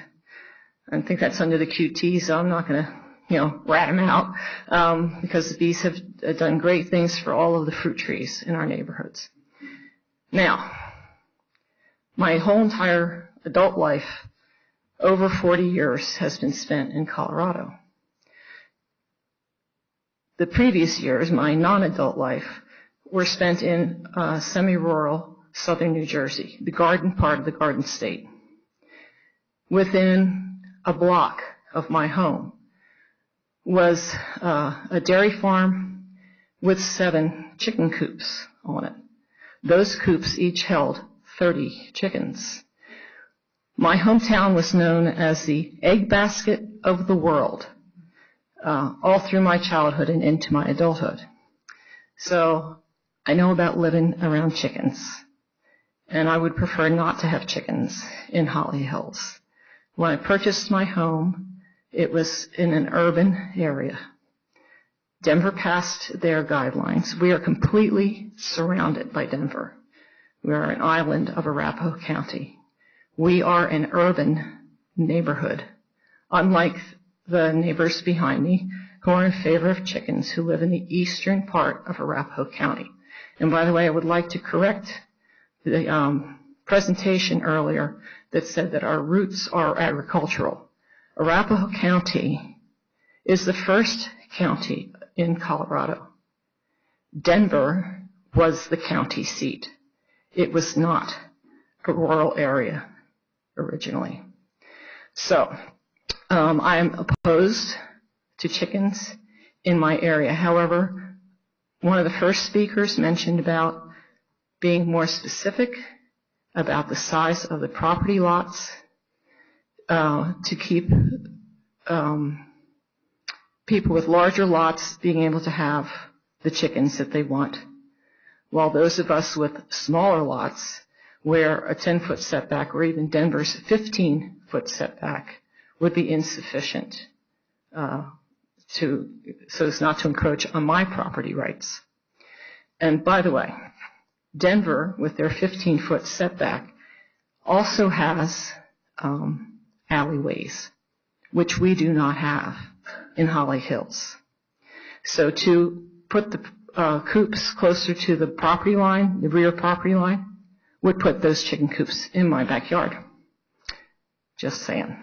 I think that's under the QT, so I'm not going to, rat them out, because the bees have done great things for all of the fruit trees in our neighborhoods. Now, my whole entire adult life, over 40 years, has been spent in Colorado. The previous years, my non-adult life, were spent in semi-rural southern New Jersey, the garden part of the Garden State. Within a block of my home was a dairy farm with 7 chicken coops on it. Those coops each held 30 chickens. My hometown was known as the egg basket of the world, all through my childhood and into my adulthood. So I know about living around chickens, and I would prefer not to have chickens in Holly Hills. When I purchased my home, it was in an urban area. Denver passed their guidelines. We are completely surrounded by Denver. We are an island of Arapahoe County. We are an urban neighborhood, unlike the neighbors behind me who are in favor of chickens who live in the eastern part of Arapahoe County. And by the way, I would like to correct the presentation earlier that said that our roots are agricultural. Arapahoe County is the first county in Colorado. Denver was the county seat. It was not a rural area originally. So I am opposed to chickens in my area. However, one of the first speakers mentioned about being more specific about the size of the property lots to keep people with larger lots being able to have the chickens that they want, while those of us with smaller lots where a 10-foot setback or even Denver's 15-foot setback would be insufficient so as not to encroach on my property rights. And by the way, Denver, with their 15-foot setback, also has alleyways, which we do not have in Holly Hills. So to put the coops closer to the property line, the rear property line, would put those chicken coops in my backyard. Just saying.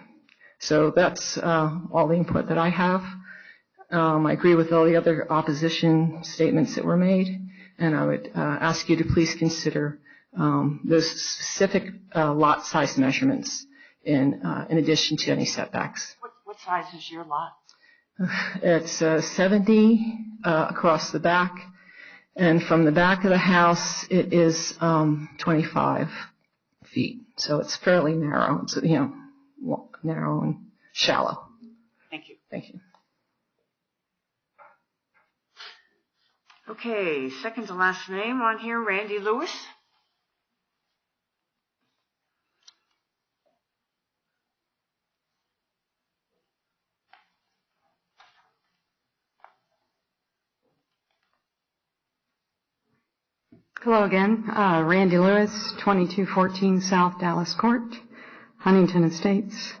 So that's all the input that I have. I agree with all the other opposition statements that were made, and I would ask you to please consider those specific lot size measurements in addition to any setbacks. What size is your lot? It's 70 across the back, and from the back of the house it is 25 feet. So it's fairly narrow. It's narrow and shallow. Thank you. Thank you. Okay, second to last name on here, Randy Lewis. Hello again. Randy Lewis, 2214 South Dallas Court, Huntington Estates.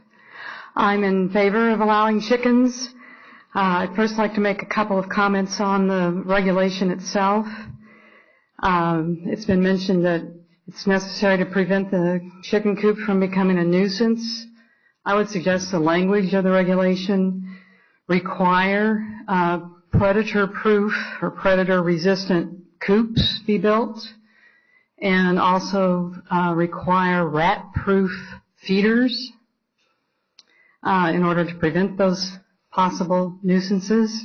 I'm in favor of allowing chickens. I'd first like to make a couple of comments on the regulation itself. It's been mentioned that it's necessary to prevent the chicken coop from becoming a nuisance. I would suggest the language of the regulation require predator-proof or predator-resistant coops be built, and also require rat-proof feeders in order to prevent those possible nuisances.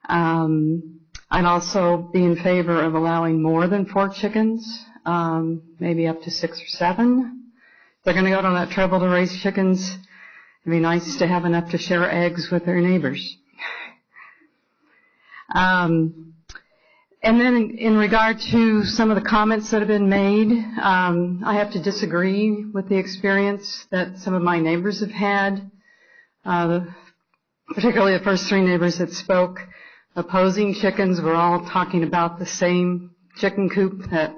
I'd also be in favor of allowing more than 4 chickens, maybe up to 6 or 7. If they're going to go to that trouble to raise chickens, it'd be nice to have enough to share eggs with their neighbors. And then in regard to some of the comments that have been made, I have to disagree with the experience that some of my neighbors have had, particularly the first 3 neighbors that spoke opposing chickens. We're all talking about the same chicken coop that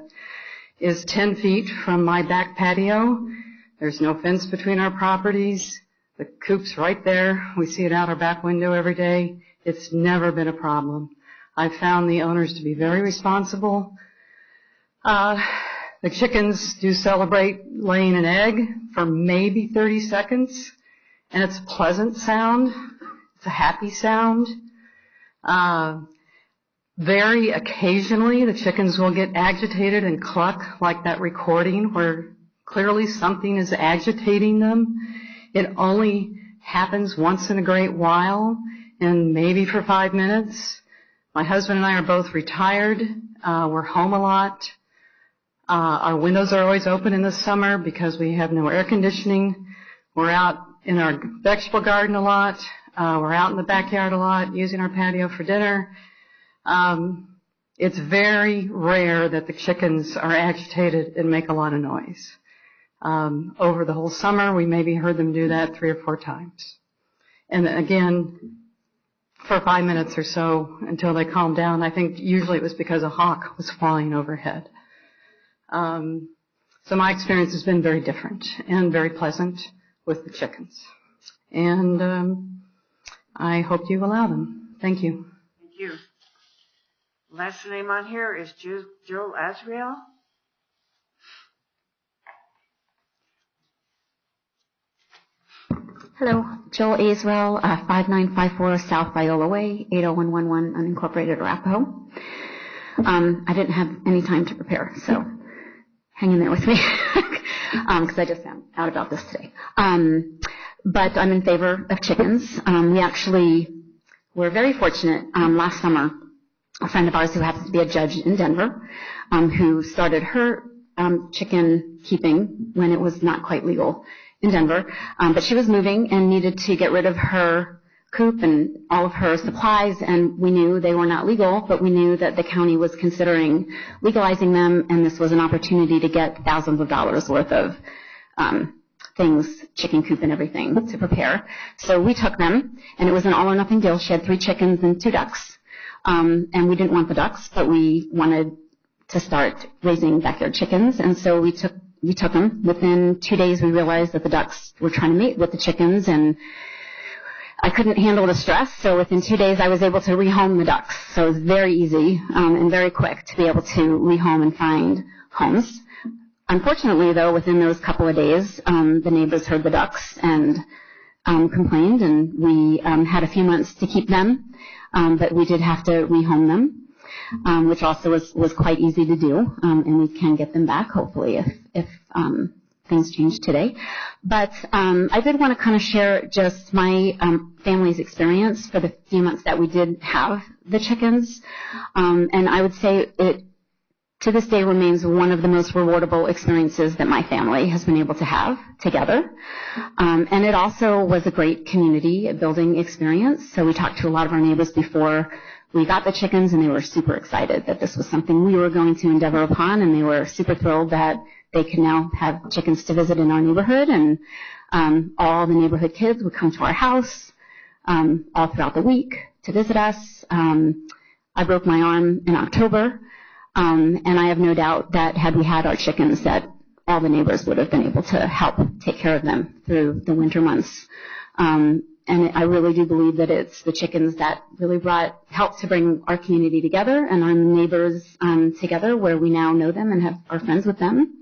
is 10 feet from my back patio. There's no fence between our properties. The coop's right there. We see it out our back window every day. It's never been a problem. I've found the owners to be very responsible. The chickens do celebrate laying an egg for maybe 30 seconds, and it's a pleasant sound. It's a happy sound. Very occasionally, the chickens will get agitated and cluck like that recording where clearly something is agitating them. It only happens once in a great while, and maybe for 5 minutes. My husband and I are both retired. We're home a lot. Our windows are always open in the summer because we have no air conditioning. We're out in our vegetable garden a lot. We're out in the backyard a lot using our patio for dinner. It's very rare that the chickens are agitated and make a lot of noise. Over the whole summer, we maybe heard them do that 3 or 4 times. And again, for 5 minutes or so until they calmed down. I think usually it was because a hawk was flying overhead. So my experience has been very different and very pleasant with the chickens. And I hope you allow them. Thank you. Thank you. Last name on here is Joe Azriel. Hello, Joel Azrael, 5954 South Viola Way, 80111 unincorporated Arapahoe. I didn't have any time to prepare, so hang in there with me, because I just found out about this today. But I'm in favor of chickens. We actually were very fortunate last summer. A friend of ours who happens to be a judge in Denver, who started her chicken keeping when it was not quite legal in Denver, but she was moving and needed to get rid of her coop and all of her supplies, and we knew they were not legal, but we knew that the county was considering legalizing them, and this was an opportunity to get thousands of dollars worth of things, chicken coop and everything, to prepare. So we took them, and it was an all-or-nothing deal. She had 3 chickens and 2 ducks, and we didn't want the ducks, but we wanted to start raising backyard chickens, and so we took them. Within 2 days, we realized that the ducks were trying to mate with the chickens, and I couldn't handle the stress, so within 2 days, I was able to rehome the ducks. So it was very easy and very quick to be able to rehome and find homes. Unfortunately, though, within those couple of days, the neighbors heard the ducks and complained, and we had a few months to keep them, but we did have to rehome them, which also was quite easy to do, and we can get them back, hopefully, if things change today. But I did want to kind of share just my family's experience for the few months that we did have the chickens, and I would say it, to this day, remains one of the most rewardable experiences that my family has been able to have together. And it also was a great community building experience. So we talked to a lot of our neighbors before we got the chickens, and they were super excited that this was something we were going to endeavor upon, and they were super thrilled that they could now have chickens to visit in our neighborhood, and all the neighborhood kids would come to our house all throughout the week to visit us. I broke my arm in October, and I have no doubt that had we had our chickens, that all the neighbors would have been able to help take care of them through the winter months. And I really do believe that it's the chickens that really helped to bring our community together and our neighbors together, where we now know them and are friends with them.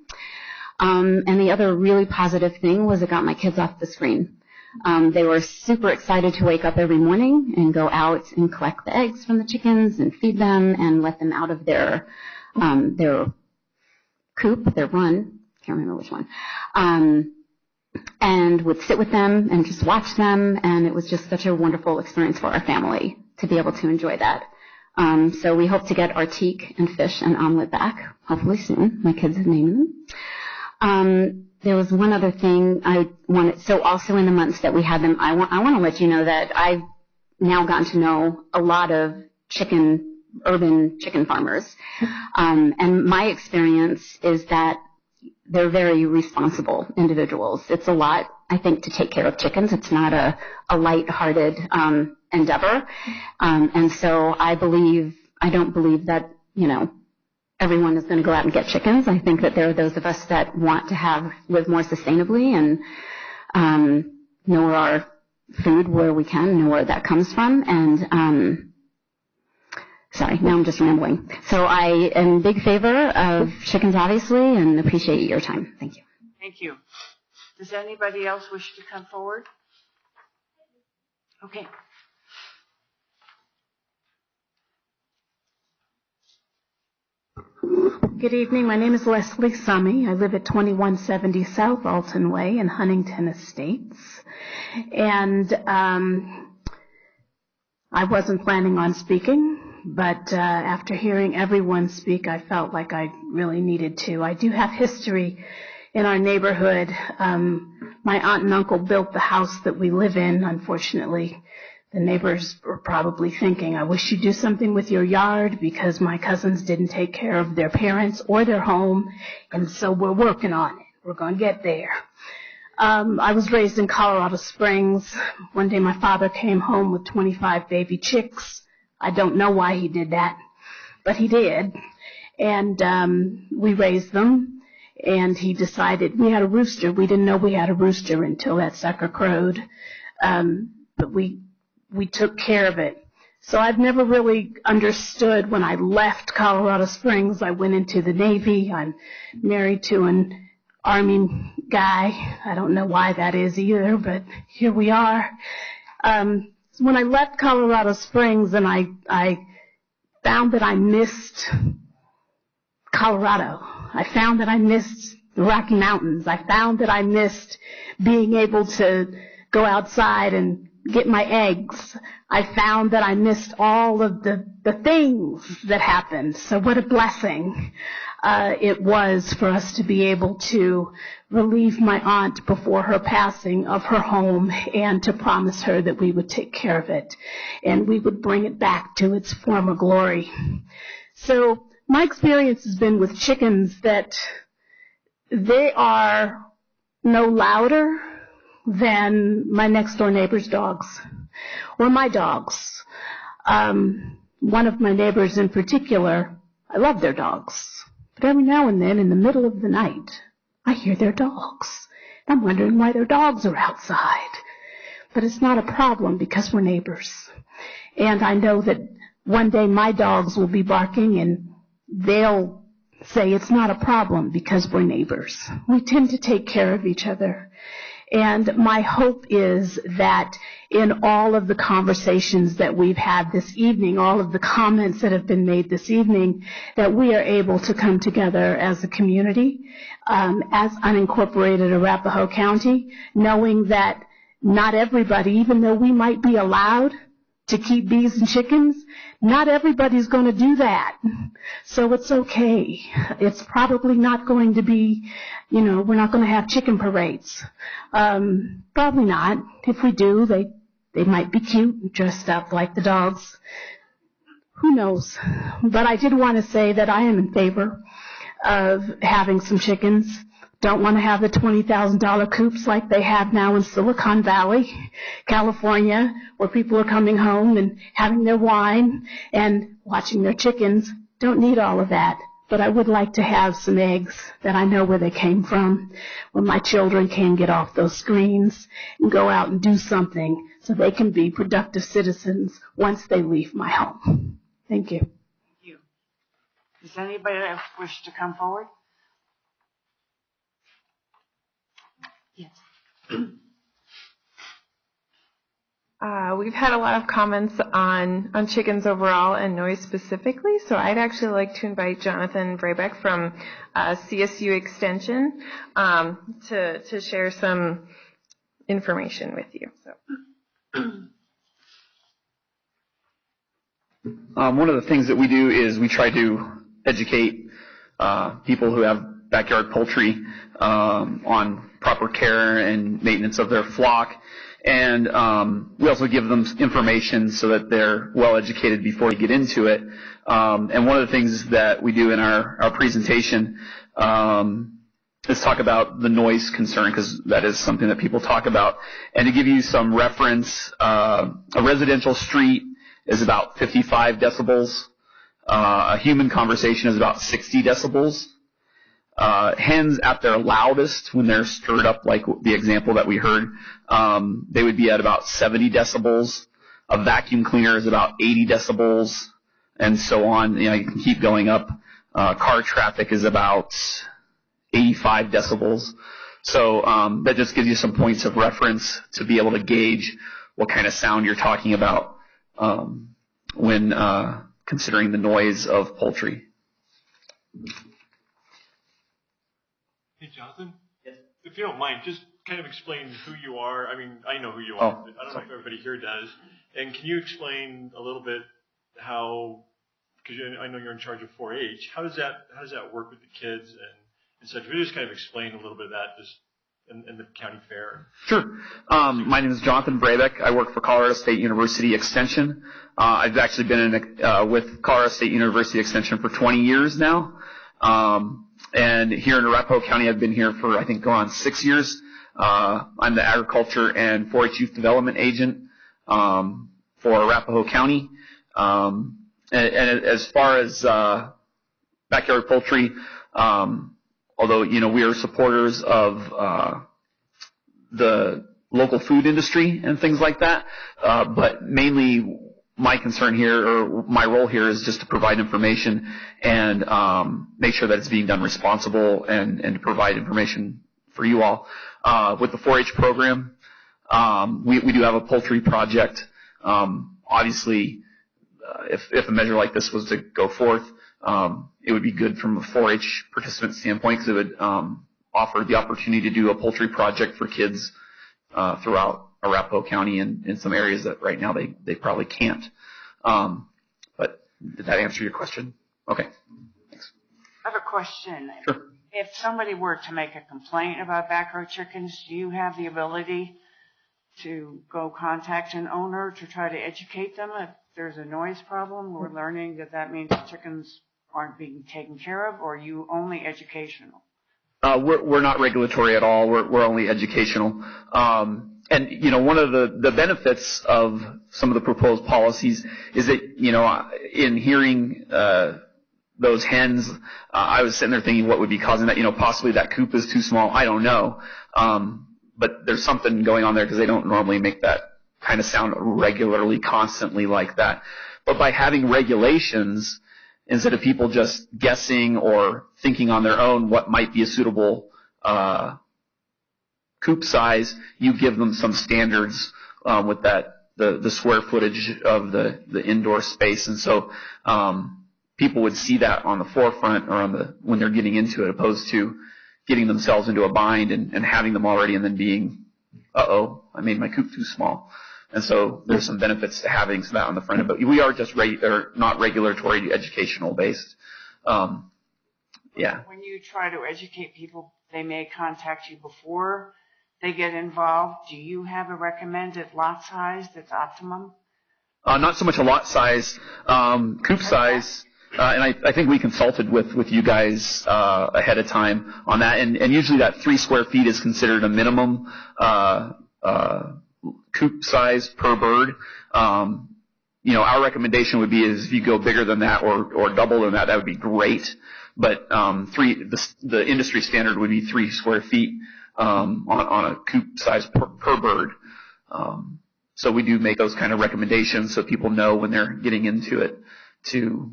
And the other really positive thing was it got my kids off the screen. They were super excited to wake up every morning and go out and collect the eggs from the chickens and feed them and let them out of their coop, their run, can't remember which one, and would sit with them and just watch them, and it was just such a wonderful experience for our family to be able to enjoy that. So we hope to get Artique and Fish and Omelet back, hopefully soon. My kids have named them. There was one other thing I wanted. So also in the months that we had them, I want to let you know that I've now gotten to know a lot of urban chicken farmers. And my experience is that they're very responsible individuals. It's a lot, I think, to take care of chickens. It's not a light-hearted endeavor. And so I don't believe that, everyone is going to go out and get chickens. I think that there are those of us that want to live more sustainably and know our food where we can, know where that comes from. And sorry, now I'm just rambling. So I am in big favor of chickens, obviously, and appreciate your time. Thank you. Thank you. Does anybody else wish to come forward? Okay. Good evening. My name is Leslie Summy. I live at 2170 South Alton Way in Huntington Estates. And I wasn't planning on speaking, but after hearing everyone speak, I felt like I really needed to. I do have history in our neighborhood. My aunt and uncle built the house that we live in. Unfortunately, the neighbors were probably thinking, I wish you'd do something with your yard, because my cousins didn't take care of their parents or their home, and so we're working on it. We're going to get there. I was raised in Colorado Springs. One day my father came home with 25 baby chicks. I don't know why he did that, but he did. and we raised them. And he decided we had a rooster. We didn't know we had a rooster until that sucker crowed, but we took care of it. So I've never really understood when I left Colorado Springs. I went into the Navy. I'm married to an Army guy. I don't know why that is either, but here we are. When I left Colorado Springs and I found that I missed Colorado. I found that I missed the Rocky Mountains. I found that I missed being able to go outside and get my eggs. I found that I missed all of the things that happened. So what a blessing it was for us to be able to relieve my aunt before her passing of her home and to promise her that we would take care of it and we would bring it back to its former glory. So my experience has been with chickens that they are no louder than my next door neighbor's dogs or my dogs. One of my neighbors in particular, I love their dogs, but every now and then in the middle of the night, I hear their dogs. I'm wondering why their dogs are outside. But it's not a problem because we're neighbors. And I know that one day my dogs will be barking and they'll say it's not a problem because we're neighbors. We tend to take care of each other. And my hope is that in all of the conversations that we've had this evening, all of the comments that have been made this evening, that we are able to come together as a community, as unincorporated Arapahoe County, knowing that not everybody, even though we might be allowed to keep bees and chickens, not everybody's going to do that. So it's okay. It's probably not going to be, we're not going to have chicken parades. Probably not. If we do, they might be cute, dressed up like the dogs. Who knows? But I did want to say that I am in favor of having some chickens. Don't want to have the $20,000 coops like they have now in Silicon Valley, California, where people are coming home and having their wine and watching their chickens. Don't need all of that. But I would like to have some eggs that I know where they came from, where my children can get off those screens and go out and do something so they can be productive citizens once they leave my home. Thank you. Thank you. Does anybody else wish to come forward? Yes. We've had a lot of comments on chickens overall and noise specifically, so I'd actually like to invite Jonathan Brabeck from CSU Extension to share some information with you. One of the things that we do is we try to educate people who have backyard poultry on proper care and maintenance of their flock. And we also give them information so that they're well educated before they get into it. And one of the things that we do in our presentation is talk about the noise concern, because that is something that people talk about. And to give you some reference, a residential street is about 55 decibels. A human conversation is about 60 decibels. Hens at their loudest, when they're stirred up, like the example that we heard, they would be at about 70 decibels. A vacuum cleaner is about 80 decibels, and so on. You can keep going up. Car traffic is about 85 decibels. So that just gives you some points of reference to be able to gauge what kind of sound you're talking about when considering the noise of poultry. Hey, Jonathan? Yes. If you don't mind, just kind of explain who you are. I mean, I know who you are, but I don't know if everybody here does. And can you explain a little bit how, because I know you're in charge of 4-H, how does that work with the kids and such? Will you just kind of explain a little bit of that just in the county fair? Sure. My name is Jonathan Brabeck. I work for Colorado State University Extension. I've actually been with Colorado State University Extension for 20 years now. And here in Arapahoe County, I've been here for, I think, going on 6 years. I'm the Agriculture and 4-H Youth Development Agent for Arapahoe County. And as far as backyard poultry. Although, we are supporters of the local food industry and things like that. But mainly my concern here, or my role here, is just to provide information and make sure that it's being done responsible and to provide information for you all. With the 4-H program, we do have a poultry project. Obviously, if a measure like this was to go forth, it would be good from a 4-H participant standpoint, because it would offer the opportunity to do a poultry project for kids throughout Arapahoe County and in some areas that right now they probably can't. But did that answer your question? Okay. Thanks. I have a question. Sure. If somebody were to make a complaint about backyard chickens, do you have the ability to go contact an owner to try to educate them if there's a noise problem? We're learning that means chickens aren't being taken care of, or are you only educational? We're not regulatory at all. We're only educational. And one of the benefits of some of the proposed policies is that, in hearing those hens, I was sitting there thinking what would be causing that. Possibly that coop is too small. I don't know. But there's something going on there, because they don't normally make that kind of sound regularly, constantly like that. But by having regulations, instead of people just guessing or thinking on their own what might be a suitable coop size, you give them some standards with the square footage of the indoor space. And so people would see that on the forefront, or when they're getting into it, opposed to getting themselves into a bind and having them already and then being, I made my coop too small. And so there's some benefits to having that on the front end. But we are just not regulatory, educational based. Yeah. When you try to educate people, they may contact you before they get involved. Do you have a recommended lot size that's optimum? Not so much a lot size, coop size. And I think we consulted with you guys ahead of time on that. And usually that 3 square feet is considered a minimum coop size per bird. Our recommendation would be is if you go bigger than that or double than that would be great. But the industry standard would be 3 square feet on a coop size per bird. So we do make those kind of recommendations so people know when they're getting into it to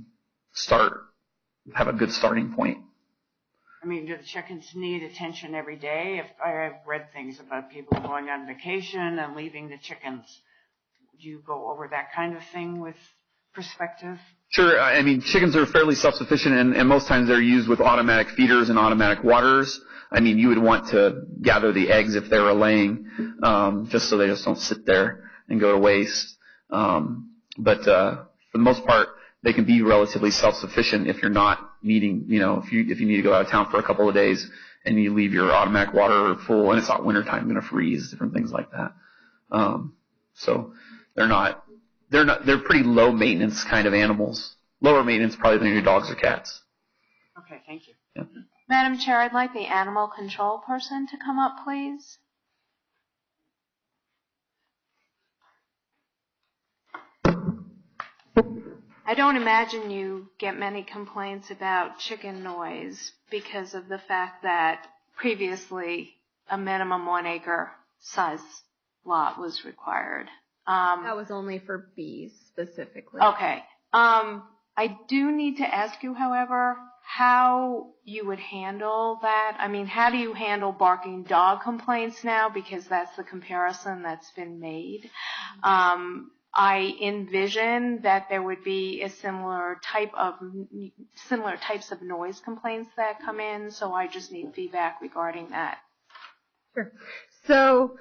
have a good starting point. I mean, do the chickens need attention every day? If I have read things about people going on vacation and leaving the chickens, do you go over that kind of thing with perspective? Sure. I mean, chickens are fairly self-sufficient, and most times they're used with automatic feeders and automatic waterers. I mean, you would want to gather the eggs if they were laying, just so they just don't sit there and go to waste. But for the most part, they can be relatively self-sufficient if you're not needing, if you need to go out of town for a couple of days and you leave your automatic water full and it's not wintertime, going to freeze, different things like that. So they're pretty low maintenance kind of animals. Lower maintenance probably than your dogs or cats. Okay, thank you. Yeah. Madam Chair, I'd like the animal control person to come up, please. I don't imagine you get many complaints about chicken noise because of the fact that previously a minimum 1 acre size lot was required. That was only for bees specifically. Okay. I do need to ask you, however, how you would handle that. I mean, how do you handle barking dog complaints now? Because that's the comparison that's been made. I envision that there would be a similar types of noise complaints that come in, so I just need feedback regarding that. Sure. So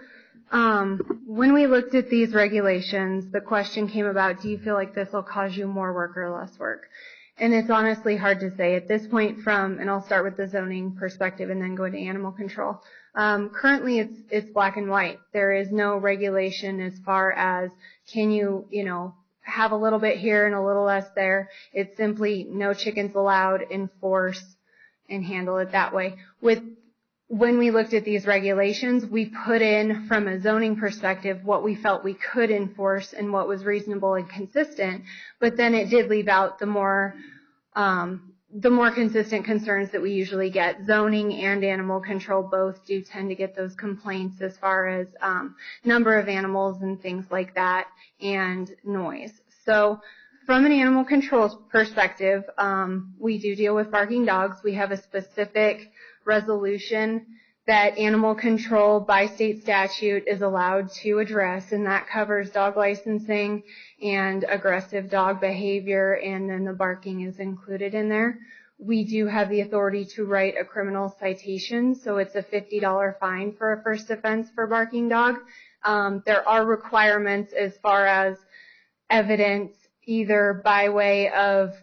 when we looked at these regulations, the question came about, do you feel like this will cause you more work or less work? And it's honestly hard to say at this point and I'll start with the zoning perspective and then go into animal control. Currently it's black and white. There is no regulation as far as can you have a little bit here and a little less there. It's simply no chickens allowed, enforce, and handle it that way. When we looked at these regulations, we put in from a zoning perspective what we felt we could enforce and what was reasonable and consistent, but then it did leave out the more the more consistent concerns that we usually get. Zoning and animal control both do tend to get those complaints as far as number of animals and things like that, and noise. So from an animal control perspective, we do deal with barking dogs. We have a specific resolution that animal control by state statute is allowed to address, and that covers dog licensing and aggressive dog behavior, and then the barking is included in there. We do have the authority to write a criminal citation, so it's a $50 fine for a first offense for barking dog. There are requirements as far as evidence, either by way of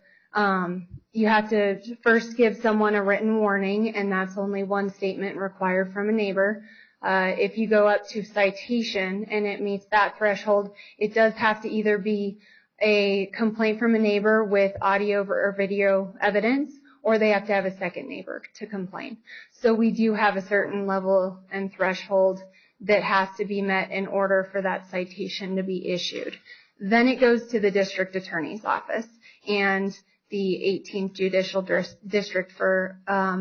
you have to first give someone a written warning, and that's only one statement required from a neighbor. If you go up to citation and it meets that threshold, it does have to either be a complaint from a neighbor with audio or video evidence, or they have to have a second neighbor to complain. So we do have a certain level and threshold that has to be met in order for that citation to be issued. Then it goes to the district attorney's office and the 18th Judicial District for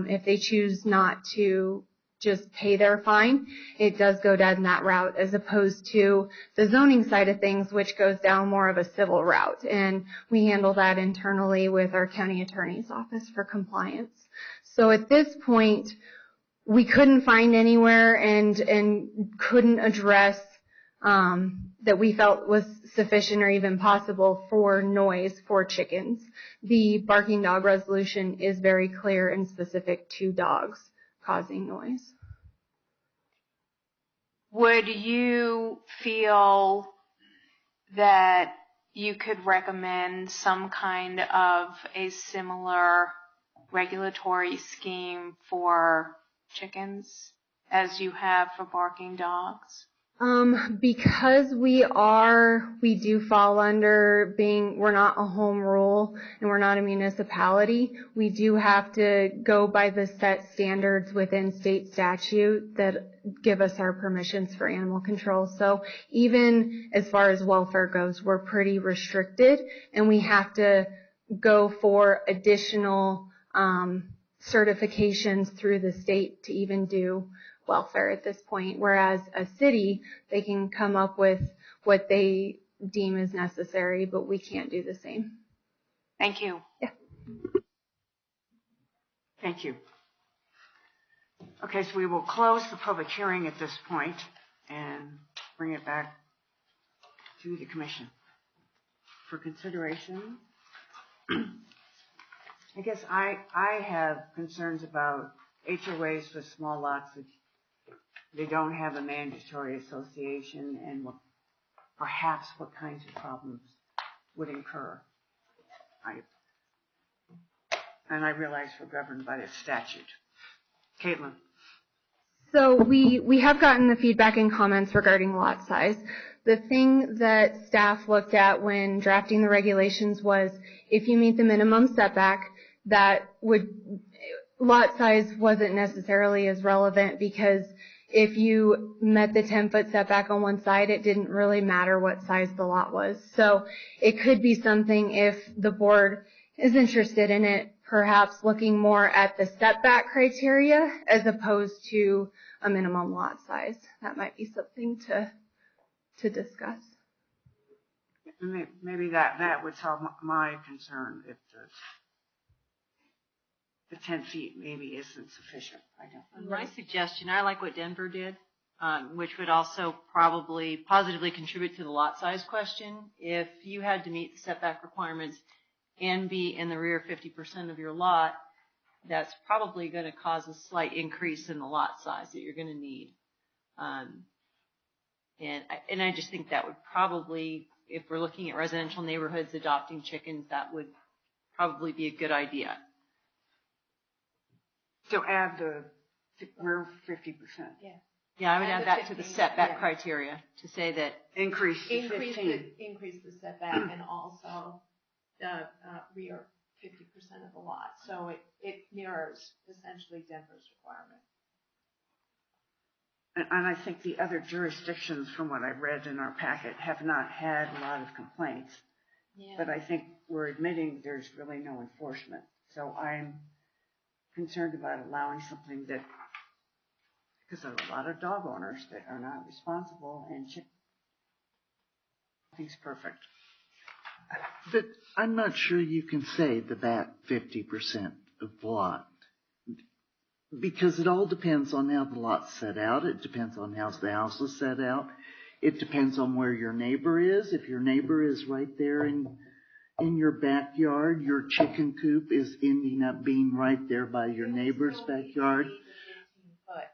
if they choose not to just pay their fine, it does go down that route, as opposed to the zoning side of things, which goes down more of a civil route. And we handle that internally with our county attorney's office for compliance. So at this point, we couldn't find anywhere and couldn't address that we felt was sufficient or even possible for noise for chickens. The barking dog resolution is very clear and specific to dogs causing noise. Would you feel that you could recommend some kind of a similar regulatory scheme for chickens as you have for barking dogs? Because we do fall under we're not a home rule and we're not a municipality, we do have to go by the set standards within state statute that give us our permissions for animal control. So even as far as welfare goes, we're pretty restricted, and we have to go for additional certifications through the state to even do welfare at this point, whereas a city, they can come up with what they deem is necessary, but we can't do the same. Thank you. Yeah. Thank you. Okay, so we will close the public hearing at this point and bring it back to the commission for consideration. I guess I have concerns about HOAs with small lots that they don't have a mandatory association, and perhaps what kinds of problems would incur. And I realize we're governed by the statute. Caitlin. So we have gotten the feedback and comments regarding lot size. The thing that staff looked at when drafting the regulations was if you meet the minimum setback, lot size wasn't necessarily as relevant, because if you met the 10-foot setback on one side, it didn't really matter what size the lot was. So it could be something, if the board is interested in it, perhaps looking more at the setback criteria as opposed to a minimum lot size. That might be something to discuss. Maybe that would solve my concern if the 10 feet maybe isn't sufficient. I don't know. My suggestion, I like what Denver did, which would also probably positively contribute to the lot size question. If you had to meet the setback requirements and be in the rear 50% of your lot, that's probably going to cause a slight increase in the lot size that you're going to need. And I just think that would probably, if we're looking at residential neighborhoods adopting chickens, that would probably be a good idea. So add the rear 50%. Yeah. Yeah, I would add that to the setback criteria to say that increase the setback and also the rear 50% of the lot. So it mirrors essentially Denver's requirement. And I think the other jurisdictions, from what I've read in our packet, have not had a lot of complaints. Yeah. But I think we're admitting there's really no enforcement. So I'm concerned about allowing something that, because there are a lot of dog owners that are not responsible, and nothing's perfect. But I'm not sure you can say the back 50% of the lot, because it all depends on how the lot's set out. It depends on how the house is set out. It depends on where your neighbor is. If your neighbor is right there in your backyard, your chicken coop is ending up being right there by your neighbor's backyard. But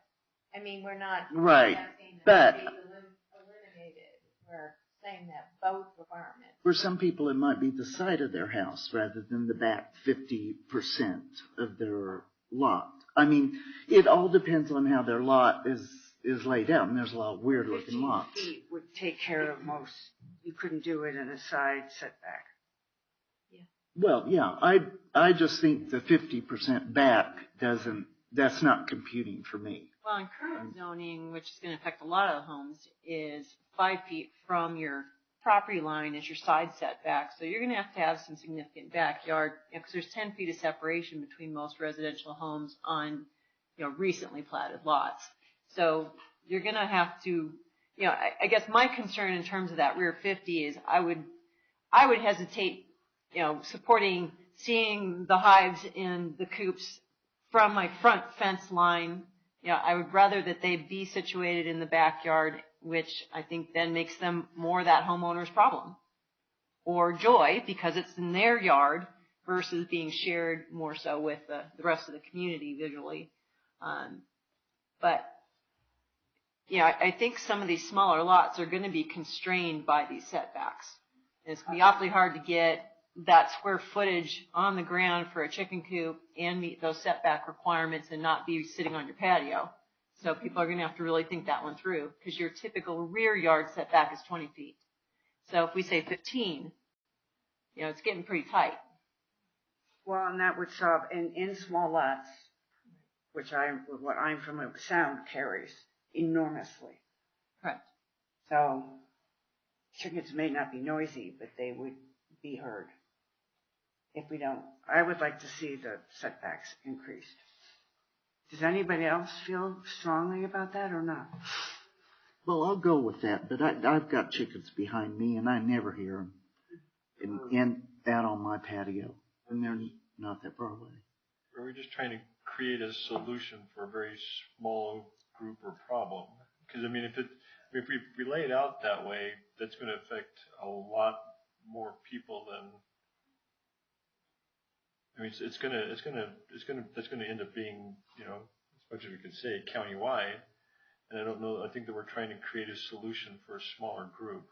I mean, we're not Right, suggesting but that they eliminated. We're saying that both requirements. for some people, it might be the side of their house rather than the back 50% of their lot. I mean, it all depends on how their lot is laid out, and there's a lot of weird looking lots. 15 feet would take care of most. You couldn't do it in a side setback. Well, yeah, I just think the 50% back that's not computing for me. Well, in current zoning, which is going to affect a lot of homes, is 5 feet from your property line is your side setback. So you're going to have some significant backyard, because there's 10 feet of separation between most residential homes on, recently platted lots. So you're going to have to, I guess my concern in terms of that rear 50 is I would hesitate, supporting seeing the hives in the coops from my front fence line. I would rather that they be situated in the backyard, which I think then makes them more that homeowner's problem or joy because it's in their yard versus being shared more so with the rest of the community visually. But I think some of these smaller lots are going to be constrained by these setbacks. And it's going to be awfully hard to get that square footage on the ground for a chicken coop and meet those setback requirements and not be sitting on your patio. So people are going to have to really think that one through because your typical rear yard setback is 20 feet. So if we say 15, it's getting pretty tight. Well, and that would solve, in small lots, what I'm familiar with, sound carries enormously. Correct. So chickens may not be noisy, but they would be heard. If we don't, I would like to see the setbacks increased. Does anybody else feel strongly about that or not? Well, I'll go with that, but I've got chickens behind me, and I never hear them and out on my patio, and they're not that far away. Are we just trying to create a solution for a very small group or problem? Because I mean, if we lay it out that way, that's going to affect a lot more people than. I mean, that's going to end up being, as much as we can say, countywide. And I don't know. I think that we're trying to create a solution for a smaller group.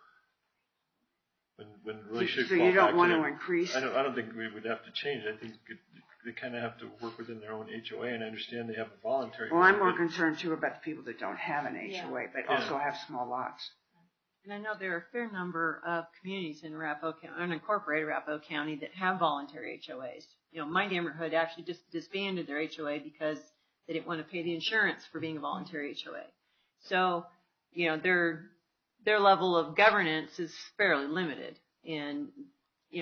When really should. So you don't want to increase. I don't think we would have to change. I think they kind of have to work within their own HOA, and I understand they have a voluntary. Well, I'm more concerned too about the people that don't have an HOA, but also have small lots. And I know there are a fair number of communities in unincorporated Arapahoe County that have voluntary HOAs. My neighborhood actually just disbanded their HOA because they didn't want to pay the insurance for being a voluntary HOA. So, their level of governance is fairly limited. And,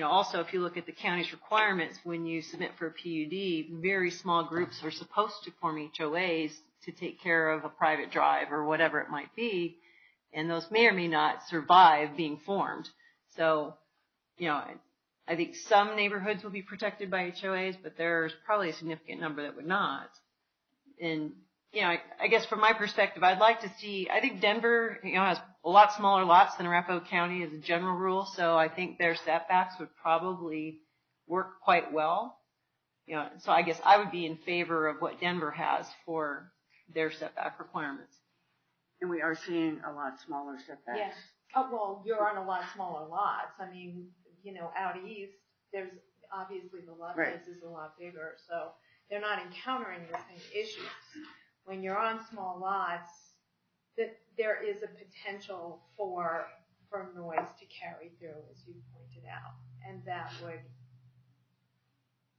also if you look at the county's requirements when you submit for a PUD, very small groups are supposed to form HOAs to take care of a private drive or whatever it might be. And those may or may not survive being formed. So, I think some neighborhoods will be protected by HOAs, but there's probably a significant number that would not. And, I guess from my perspective, I'd like to see, I think Denver, has a lot smaller lots than Arapahoe County as a general rule. So I think their setbacks would probably work quite well. So I guess I would be in favor of what Denver has for their setback requirements. And we are seeing a lot smaller setbacks. Yes. Oh, well, you're on a lot smaller lots. I mean, out east, there's obviously the lot size is a lot bigger, so they're not encountering the same issues. When you're on small lots, that there is a potential for noise to carry through, as you pointed out, and that would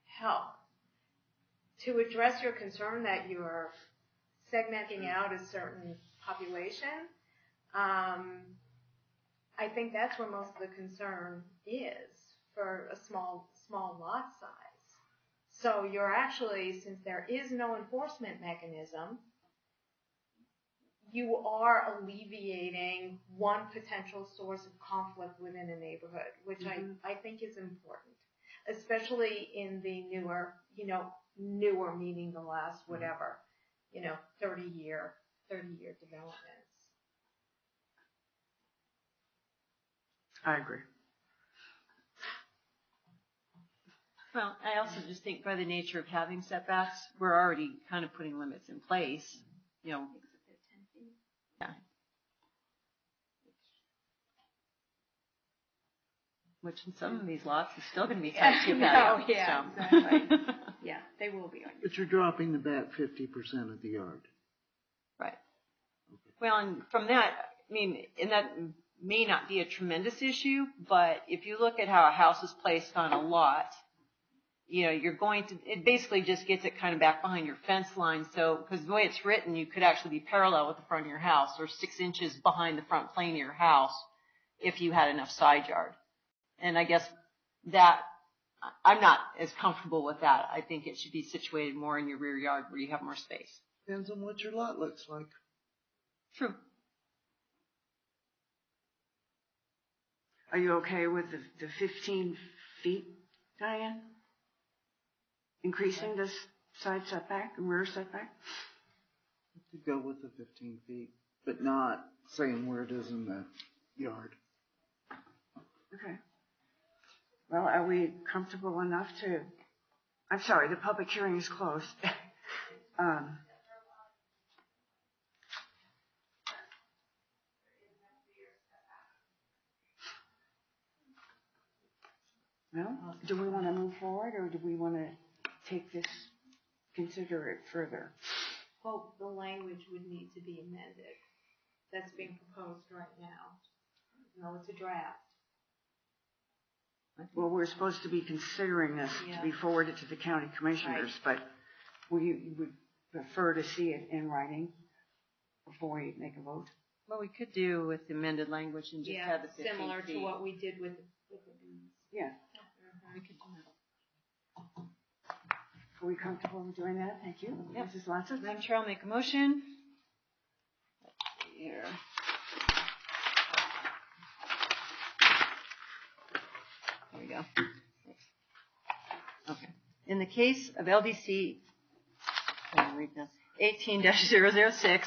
help. To address your concern that you're segmenting out a certain population, I think that's where most of the concern is for a small lot size. So you're actually, since there is no enforcement mechanism, you are alleviating one potential source of conflict within a neighborhood, which I think is important, especially in the newer meaning the last whatever, 30-year developments. I agree. Well, I also just think by the nature of having setbacks, we're already kind of putting limits in place, Yeah. Which in some of these lots is still going to be tight to patio. Exactly. Yeah, they will be. But you're dropping the back 50% of the yard. Right. Okay. Well, and from that, and that may not be a tremendous issue, but if you look at how a house is placed on a lot, it basically just gets it kind of back behind your fence line. So, because the way it's written, you could actually be parallel with the front of your house or 6 inches behind the front plane of your house if you had enough side yard. And I guess that, I'm not as comfortable with that. I think it should be situated more in your rear yard where you have more space. Depends on what your lot looks like. True. Are you okay with the 15 feet, Diane? Increasing this side setback and rear setback? To go with the 15 feet, but not saying where it is in the yard. Okay. Well, are we comfortable enough to, I'm sorry, the public hearing is closed. Well, do we want to move forward or do we want to take this, consider it further? Well, the language would need to be amended. That's being proposed right now. No, it's a draft. Well, we're supposed to be considering this to be forwarded to the county commissioners, but we would prefer to see it in writing before we make a vote. Well, we could do with the amended language and just have the 15 similar feet. to what we did with the bees. Yeah. We could do that. Are we comfortable in doing that? Thank you. Yep. Mrs. Latson? Madam Chair, I'll make a motion. Here. There we go. Okay. In the case of LDC 18-006,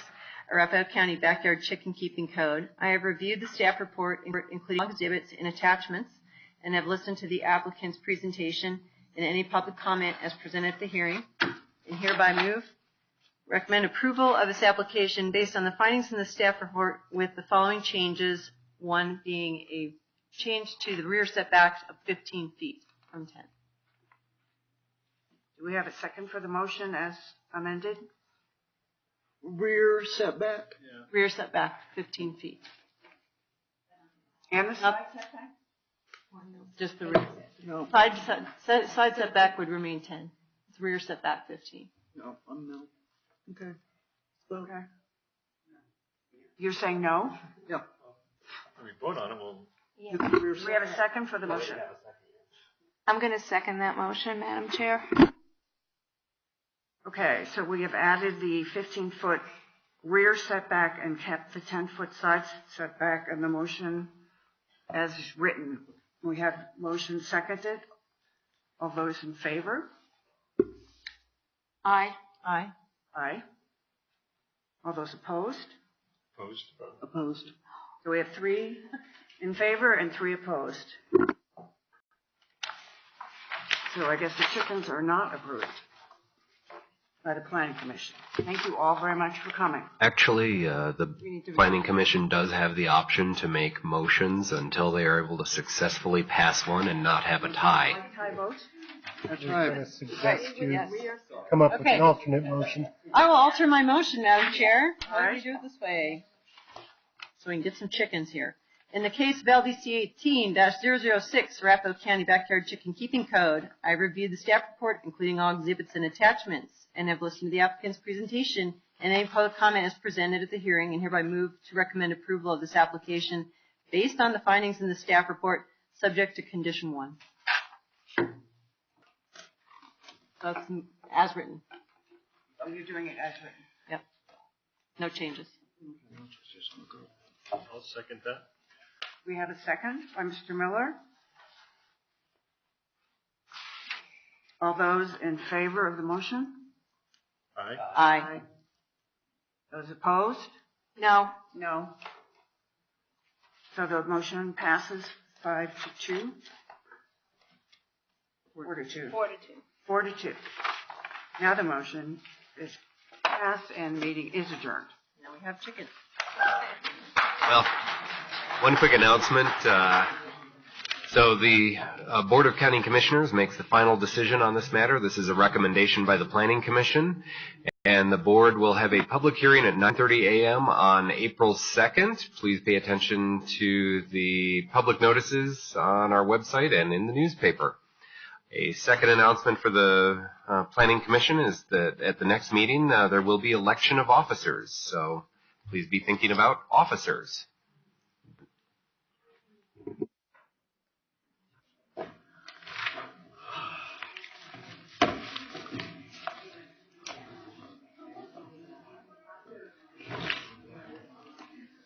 Arapahoe County Backyard Chicken Keeping Code, I have reviewed the staff report, including exhibits and attachments, and have listened to the applicant's presentation and any public comment as presented at the hearing, and hereby recommend approval of this application based on the findings in the staff report with the following changes, one being a change to the rear setback of 15 feet from 10. Do we have a second for the motion as amended? Rear setback? Yeah. Rear setback, 15 feet. And the side setback? Just the rear. No. Side setback would remain 10. It's rear setback 15. No, I'm no. Okay. Okay. You're saying no? Yeah. When we vote on it, we'll... Do we have a second for the motion? I'm going to second that motion, Madam Chair. Okay, so we have added the 15-foot rear setback and kept the 10-foot side setback in the motion as written. We have motion seconded. All those in favor? Aye. Aye. Aye. All those opposed? Opposed. Opposed. So we have 3 in favor and 3 opposed. So I guess the chickens are not approved by the Planning Commission. Thank you all very much for coming. Actually, the Planning Commission does have the option to make motions until they are able to successfully pass one and not have a tie. Tie vote? That's right. I'm going to suggest you come up with an alternate motion. I will alter my motion, Madam Chair. Why don't we do it this way? So we can get some chickens here. In the case of LDC 18-006, Arapahoe County Backyard Chicken Keeping Code, I reviewed the staff report, including all exhibits and attachments, and have listened to the applicant's presentation and any public comment as presented at the hearing, and hereby move to recommend approval of this application based on the findings in the staff report, subject to condition 1. So it's as written. Oh, you're doing it as written. Yep. No changes. I'll second that. We have a second by Mr. Miller. All those in favor of the motion? Aye. Aye. Those opposed? No. No. So the motion passes 5-2. 4-2. 4-2. Now the motion is passed and the meeting is adjourned. Now we have chicken. Well, one quick announcement. So the Board of County Commissioners makes the final decision on this matter. This is a recommendation by the Planning Commission, and the board will have a public hearing at 9:30 a.m. on April 2nd. Please pay attention to the public notices on our website and in the newspaper. A second announcement for the Planning Commission is that at the next meeting there will be election of officers. So please be thinking about officers.